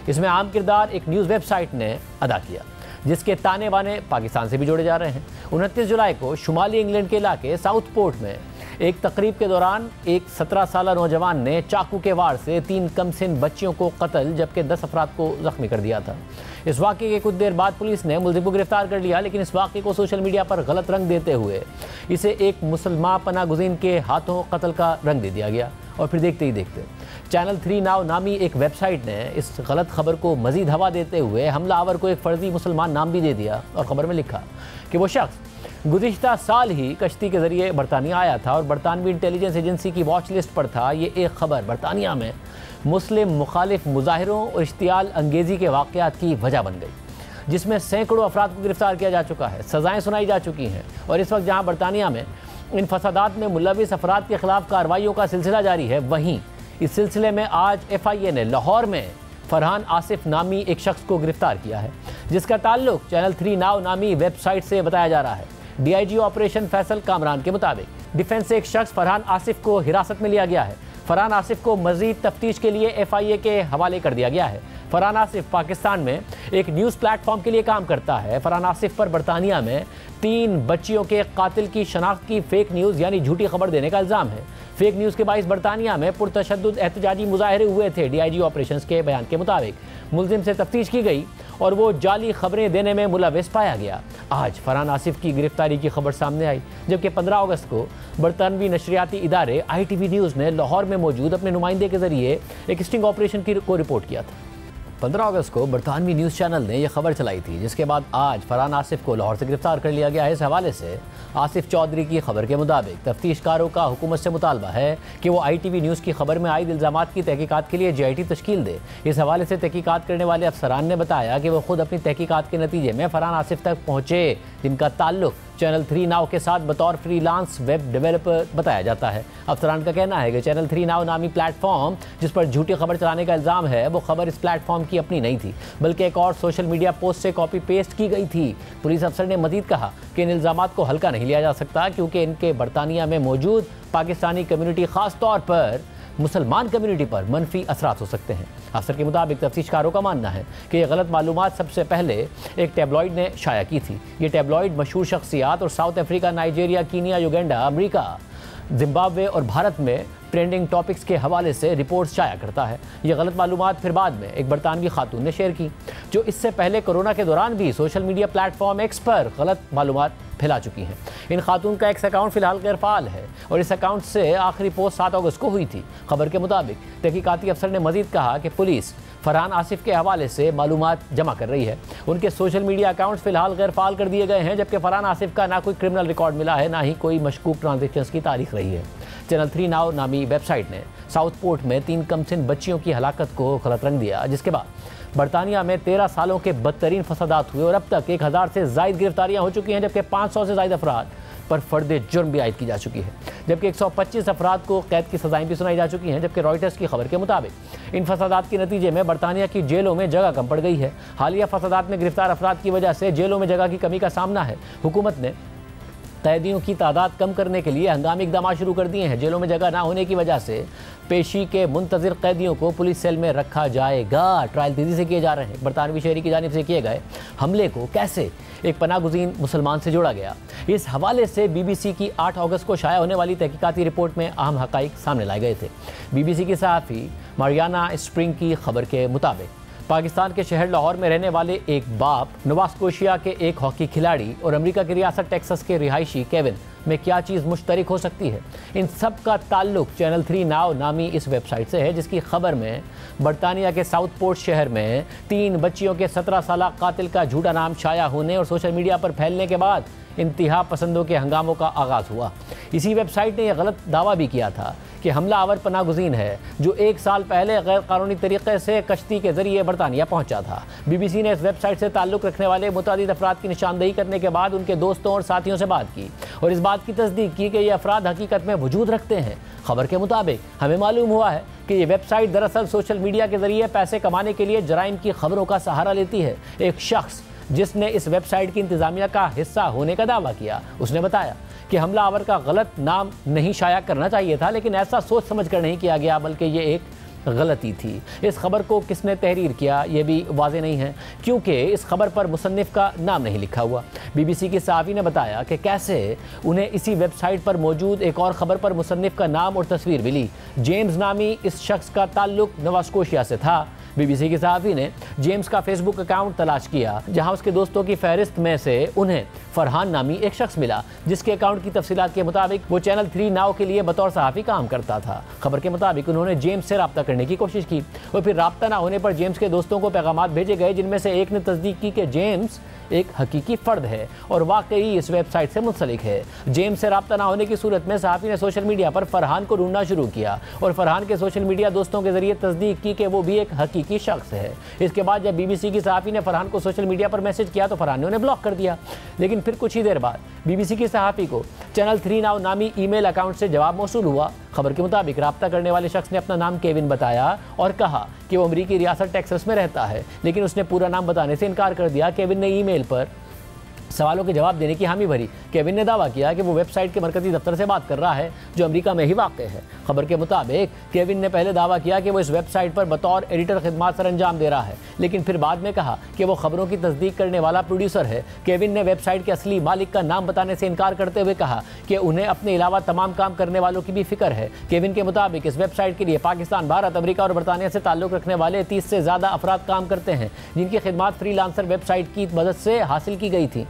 [SPEAKER 1] इसमें आम किरदार एक न्यूज़ वेबसाइट ने अदा किया जिसके ताने बाने पाकिस्तान से भी जोड़े जा रहे हैं। 29 जुलाई को शुमाली इंग्लैंड के इलाके साउथ पोर्ट में एक तकरीब के दौरान एक 17 साल नौजवान ने चाकू के वार से 3 कमसिन बच्चियों को कत्ल जबकि 10 अफराद को जख्मी कर दिया था। इस वाक़े के कुछ देर बाद पुलिस ने मुलजिम को गिरफ्तार कर लिया, लेकिन इस वाक़े को सोशल मीडिया पर गलत रंग देते हुए इसे एक मुसलमान पनाह गुज़ीन के हाथों कत्ल का रंग दे दिया गया। और फिर देखते ही देखते चैनल 3 नाउ नामी एक वेबसाइट ने इस गलत खबर को मज़ीद हवा देते हुए हमलावर को एक फ़र्जी मुसलमान नाम भी दे दिया और ख़बर में लिखा कि वो शख्स गुज़िश्ता साल ही कश्ती के ज़रिए बरतानिया आया था और बरतानवी इंटेलिजेंस एजेंसी की वॉच लिस्ट पर था। ये एक ख़बर बरतानिया में मुस्लिम मुखालिफ मुजाहिरों और इश्तियाल अंगेज़ी के वाक़यात की वजह बन गई, जिसमें सैकड़ों अफराद को गिरफ्तार किया जा चुका है, सज़ाएँ सुनाई जा चुकी हैं। और इस वक्त जहाँ बरतानिया में इन फसादात में मुलविस अफराद के ख़िलाफ़ कार्रवाइयों का सिलसिला जारी है, वहीं इस सिलसिले में आज FIA ने लाहौर में फरहान आसिफ नामी एक शख्स को गिरफ्तार किया है, जिसका ताल्लुक चैनल 3 नाउ नामी वेबसाइट से बताया जा रहा है। DIG ऑपरेशन फैसल कामरान के मुताबिक डिफेंस से एक शख्स फरहान आसिफ को हिरासत में लिया गया है। फरहान आसिफ को मज़ीद तफ्तीश के लिए FIA के हवाले कर दिया गया है। फरहान आसिफ पाकिस्तान में एक न्यूज़ प्लेटफॉर्म के लिए काम करता है। फरहान आसिफ पर बरतानिया में 3 बच्चियों के कातिल की शनाख्त की फेक न्यूज़ यानी झूठी खबर देने का इल्ज़ाम है। फेक न्यूज़ के बाइस बरतानिया में पुरतशद्दुद एहतजाजी मुजाहरे हुए थे। DIG ऑपरेशंस के बयान के मुताबिक मुलजिम से तफ्तीश की गई और वो जाली खबरें देने में मुलविस पाया गया। आज फरहान आसिफ की गिरफ्तारी की खबर सामने आई, जबकि 15 अगस्त को बरतानवी नशरियाती इदारे ITV न्यूज़ ने लाहौर में मौजूद अपने नुमाइंदे के जरिए एक स्टिंग ऑपरेशन को रिपोर्ट किया था। 15 अगस्त को बरतानवी न्यूज़ चैनल ने यह खबर चलाई थी, जिसके बाद आज फरहान आसिफ को लाहौर से गिरफ्तार कर लिया गया है। इस हवाले से आसिफ चौधरी की खबर के मुताबिक तफ्तीशकारों का हुकूमत से मुतालबा है कि वो ITV न्यूज़ की खबर में आयद इल्ज़ामात की तहकीकात के लिए JIT तश्कील दे। इस हवाले से तहकीकात करने वाले अफसरान ने बताया कि वो खुद अपनी तहकीकात के नतीजे में फरहान आसिफ तक पहुँचे, जिनका ताल्लुक चैनल 3 नाउ के साथ बतौर फ्रीलांस वेब डेवलपर बताया जाता है। अफसरान का कहना है कि चैनल 3 नाउ नामी प्लेटफॉर्म जिस पर झूठी खबर चलाने का इल्ज़ाम है, वो खबर इस प्लेटफॉर्म की अपनी नहीं थी, बल्कि एक और सोशल मीडिया पोस्ट से कॉपी पेस्ट की गई थी। पुलिस अफसर ने मजीद कहा कि इन इल्ज़ामात को हल्का नहीं लिया जा सकता, क्योंकि इनके बरतानिया में मौजूद पाकिस्तानी कम्युनिटी ख़ास तौर पर मुसलमान कम्युनिटी पर मनफी असरात हो सकते हैं। अफसर के मुताबिक तफ्तीशकारों का मानना है कि ये गलत मालूमात सबसे पहले एक टैबलॉइड ने शाया की थी। ये टैबलॉइड मशहूर शख्सियात और south Africa, Nigeria, Kenya, Uganda, America, Zimbabwe और भारत में ट्रेंडिंग टॉपिक्स के हवाले से रिपोर्ट्स शाया करता है। ये गलत मालूमात फिर बाद में एक बरतानवी खातून ने शेयर की, जो इससे पहले कोरोना के दौरान भी सोशल मीडिया प्लेटफॉर्म X पर गलत मालूमात फैला चुकी हैं। इन खातून का X अकाउंट फिलहाल गैरफाल है और इस अकाउंट से आखिरी पोस्ट 7 अगस्त को हुई थी। खबर के मुताबिक तहकीकाती अफसर ने मजीद कहा कि पुलिस फरहान आसिफ के हवाले से मालूमात जमा कर रही है। उनके सोशल मीडिया अकाउंट्स फिलहाल गैरफाल कर दिए गए हैं, जबकि फरहान आसिफ का ना कोई क्रिमिनल रिकॉर्ड मिला है, ना ही कोई मशकूक ट्रांजेक्शन्स की तारीख रही है। चैनल 3 नाउ नामी वेबसाइट ने साउथपोर्ट में 3 कमसिन बच्चियों की हलाकत को गलत रंग दिया, जिसके बाद बरतानिया में 13 सालों के बदतरीन फसादात हुए और अब तक 1000 से ज़ायद गिरफ्तारियां हो चुकी हैं, जबकि 500 से ज़ायद अफराद पर फर्द जुर्म भी आयद की जा चुकी है, जबकि 125 अफराद को कैद की सजाएं भी सुनाई जा चुकी हैं। जबकि रॉयटर्स की खबर के मुताबिक इन फसादात के नतीजे में बरतानिया की जेलों में जगह कम पड़ गई है। हालिया फसादात में गिरफ्तार अफराद की वजह से जेलों में जगह की कमी का सामना है। हुकूमत ने कैदियों की तादाद कम करने के लिए हंगामी इक़दाम शुरू कर दिए हैं। जेलों में जगह ना होने की वजह से पेशी के मुंतज़िर कैदियों को पुलिस सेल में रखा जाएगा। ट्रायल तेज़ी से किए जा रहे हैं। बरतानवी शहरी की जानिब से किए गए हमले को कैसे एक पनागुज़ीन मुसलमान से जोड़ा गया, इस हवाले से BBC की 8 अगस्त को शाया होने वाली तहकीकाती रिपोर्ट में अहम हक़ाइक़ सामने लाए गए थे। BBC की सहाफ़ी मारियाना स्प्रिंग की खबर के मुताबिक पाकिस्तान के शहर लाहौर में रहने वाले एक बाप, नोवा स्कोशिया के एक हॉकी खिलाड़ी और अमेरिका की रियासत टेक्सास के रिहायशी केविन में क्या चीज़ मुश्तरक हो सकती है? इन सब का ताल्लुक चैनल 3 नाउ नामी इस वेबसाइट से है, जिसकी खबर में बरतानिया के साउथपोर्ट शहर में 3 बच्चियों के 17 साला कातिल का झूठा नाम शाया होने और सोशल मीडिया पर फैलने के बाद इंतहा पसंदों के हंगामों का आगाज़ हुआ। इसी वेबसाइट ने यह गलत दावा भी किया था कि हमलावर पनागुज़ीन है, जो 1 साल पहले गैर कानूनी तरीके से कश्ती के ज़रिए बरतानिया पहुंचा था। BBC ने इस वेबसाइट से ताल्लुक़ रखने वाले मुतादिद अफराद की निशानदेही करने के बाद उनके दोस्तों और साथियों से बात की और इस बात की तस्दीक की कि ये अफराद हकीकत में वजूद रखते हैं। खबर के मुताबिक हमें मालूम हुआ है कि ये वेबसाइट दरअसल सोशल मीडिया के ज़रिए पैसे कमाने के लिए जराइम की खबरों का सहारा लेती है। एक शख्स जिसने इस वेबसाइट की इंतज़ामिया का हिस्सा होने का दावा किया, उसने बताया कि हमलावर का गलत नाम नहीं शाया करना चाहिए था, लेकिन ऐसा सोच समझ कर नहीं किया गया, बल्कि ये एक गलती थी। इस खबर को किसने तहरीर किया ये भी वाज़ेह नहीं है, क्योंकि इस खबर पर मुसन्निफ़ का नाम नहीं लिखा हुआ। BBC की सहाफ़ी ने बताया कि कैसे उन्हें इसी वेबसाइट पर मौजूद एक और ख़बर पर मुसन्निफ़ का नाम और तस्वीर मिली। जेम्स नामी इस शख्स का ताल्लुक नोवा स्कोशिया से था। BBC की सहाफ़ी ने जेम्स का फेसबुक अकाउंट तलाश किया, जहां उसके दोस्तों की फहरिस्त में से उन्हें फरहान नामी एक शख्स मिला, जिसके अकाउंट की तफसीलात के मुताबिक वो चैनल 3 नाउ के लिए बतौर सहाफ़ी काम करता था। खबर के मुताबिक उन्होंने जेम्स से रब्ता करने की कोशिश की और फिर रब्ता ना होने पर जेम्स के दोस्तों को पैगामात भेजे गए, जिनमें से एक ने तस्दीक की कि जेम्स एक हकीकी फ़र्द है और वाकई इस वेबसाइट से मुंसलिक है। जेम्स से रब्ता ना होने की सूरत में सहाफ़ी ने सोशल मीडिया पर फरहान को ढूंढना शुरू किया और फरहान के सोशल मीडिया दोस्तों के जरिए तस्दीक की कि वो भी एक हकीकी शख्स है। इसके बाद जब BBC की सहाफ़ी ने फरहान को सोशल मीडिया पर मैसेज किया तो फरहान ने उन्हें ब्लॉक कर दिया। लेकिन फिर कुछ ही देर बाद BBC की सहाफ़ी को चैनल 3 नाउ नामी ईमेल अकाउंट से जवाब मौसूल हुआ। खबर के मुताबिक रब्ता करने वाले शख्स ने अपना नाम केविन बताया और कहा कि वो अमेरिकी रियासत टेक्सास में रहता है, लेकिन उसने पूरा नाम बताने से इनकार कर दिया। केविन ने ईमेल पर सवालों के जवाब देने की हामी भरी। केविन ने दावा किया कि वो वेबसाइट के मरकजी दफ्तर से बात कर रहा है जो अमेरिका में ही वाक़ है। खबर के मुताबिक केविन ने पहले दावा किया कि वो इस वेबसाइट पर बतौर एडिटर खिदमात सर अंजाम दे रहा है, लेकिन फिर बाद में कहा कि वो खबरों की तस्दीक करने वाला प्रोड्यूसर है। केविन ने वेबसाइट के असली मालिक का नाम बताने से इनकार करते हुए कहा कि उन्हें अपने अलावा तमाम काम करने वालों की भी फिक्र है। केविन के मुताबिक इस वेबसाइट के लिए पाकिस्तान, भारत, अमेरिका और बरतानिया से ताल्लुक़ रखने वाले 30 से ज़्यादा अफराद काम करते हैं, जिनकी खिदमात फ्रीलांसर वेबसाइट की मदद से हासिल की गई थी।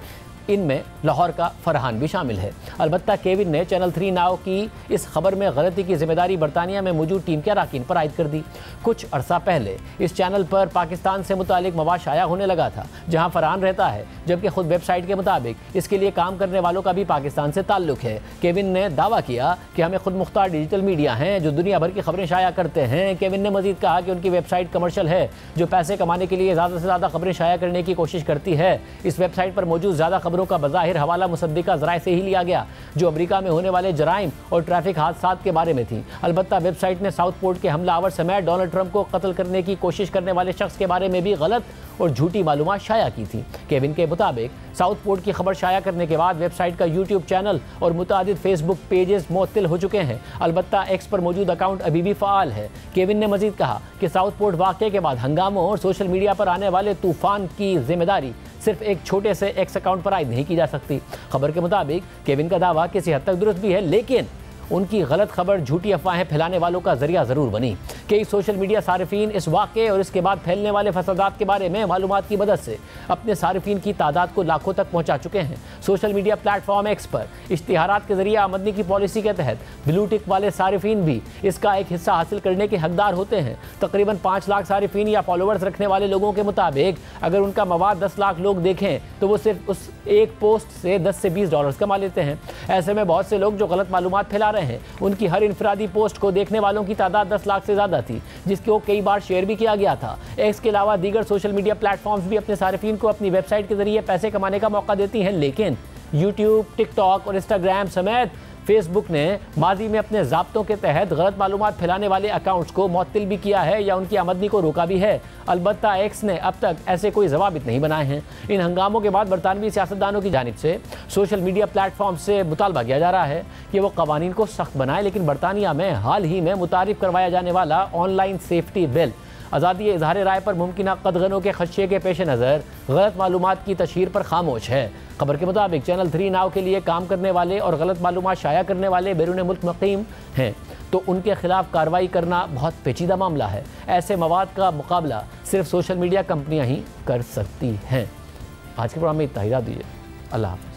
[SPEAKER 1] इनमें लाहौर का फरहान भी शामिल है। अलबत्ता केविन ने चैनल 3 नाउ की इस खबर में गलती की जिम्मेदारी बरतानिया में मौजूद टीम के अरकान पर आयद कर दी। कुछ अरसा पहले इस चैनल पर पाकिस्तान से मुतालिक मवाद शाया होने लगा था, जहां फरहान रहता है, जबकि खुद वेबसाइट के मुताबिक इसके लिए काम करने वालों का भी पाकिस्तान से ताल्लुक है। केविन ने दावा किया कि हमें खुद मुख्तार डिजिटल मीडिया हैं जो दुनिया भर की खबरें शाया करते हैं। केविन ने मजीद कहा कि उनकी वेबसाइट कमर्शियल है जो पैसे कमाने के लिए ज़्यादा से ज़्यादा खबरें शाया करने की कोशिश करती है। इस वेबसाइट पर मौजूद ज़्यादा खबरों का बज़ाहिर हवाला मुसद्दिका ज़राए से ही लिया गया जो अमेरिका में होने वाले जराइम और ट्रैफिक हादसात के बारे में थी। अलबत्ता वेबसाइट ने साउथपोर्ट के हमलावर समेत डोनाल्ड ट्रंप को कत्ल करने की कोशिश करने वाले शख्स के बारे में भी गलत और झूठी मालूमात शाया की थी। केविन के मुताबिक साउथपोर्ट की खबर शाया करने के बाद वेबसाइट का यूट्यूब चैनल और मुतादिद फेसबुक पेजेस मुअत्तल हो चुके हैं। अलबत्ता एक्स पर मौजूद अकाउंट अभी भी फ़ाल है। केविन ने मजीद कहा कि साउथपोर्ट वाक़े के बाद हंगामों और सोशल मीडिया पर आने वाले तूफान की जिम्मेदारी सिर्फ एक छोटे से एक्स अकाउंट पर आयद नहीं की जा सकती। खबर के मुताबिक केविन का दावा किसी हद तक दुरुस्त भी है, लेकिन उनकी गलत खबर झूठी अफवाहें फैलाने वालों का जरिया ज़रूर बनी। कई सोशल मीडिया सारिफीन इस वाक़े और इसके बाद फैलने वाले फसादात के बारे में मालूमात की मदद से अपने सारिफीन की तादाद को लाखों तक पहुँचा चुके हैं। सोशल मीडिया प्लेटफॉर्म एक्स पर इश्तिहारात के जरिए आमदनी की पॉलिसी के तहत ब्लू टिक वाले सारिफीन भी इसका एक हिस्सा हासिल करने के हकदार होते हैं। तकरीबन 5 लाख सारिफीन या फॉलोअर्स रखने वाले लोगों के मुताबिक अगर उनका मवाद 10 लाख लोग देखें तो वो सिर्फ उस एक पोस्ट से 10 से 20 डॉलर्स कमा लेते हैं। ऐसे में बहुत से लोग जो गलत मालूमात फैला रहे हैं उनकी हर इनफरादी पोस्ट को देखने वालों की तादाद 10 लाख से ज़्यादा थी, जिसको कई बार शेयर भी किया गया था। एक्स के अलावा दीगर सोशल मीडिया प्लेटफॉर्म्स भी अपने सारिफीन को अपनी वेबसाइट के जरिए पैसे कमाने का मौका देती हैं, लेकिन यूट्यूब, टिकटॉक और इंस्टाग्राम समेत फेसबुक ने माजी में अपने ज़ाब्तों के तहत गलत मालूमात फैलाने वाले अकाउंट्स को मुअत्तल भी किया है या उनकी आमदनी को रोका भी है। अलबत्ता एक्स ने अब तक ऐसे कोई ज़वाबित नहीं बनाए हैं। इन हंगामों के बाद बरतानवी सियासतदानों की जानिब से सोशल मीडिया प्लेटफॉर्म से मुतालबा किया जा रहा है कि वो कवानीन को सख्त बनाए, लेकिन बरतानिया में हाल ही में मुतारिफ करवाया जाने वाला ऑनलाइन सेफ्टी बिल आज़ादी इजहार राय पर मुमकिन कदगनों के खदशे के पेश नज़र गलत मालूमात की तशहीर पर खामोश है। खबर के मुताबिक चैनल 3 नाउ के लिए काम करने वाले और गलत मालूमात शाया करने वाले बैरून मुल्क मुक़ीम हैं तो उनके खिलाफ कार्रवाई करना बहुत पेचीदा मामला है। ऐसे मवाद का मुकाबला सिर्फ सोशल मीडिया कंपनियां ही कर सकती हैं। आज के प्रोग्राम में इतना ही दीजिए। अल्लाह।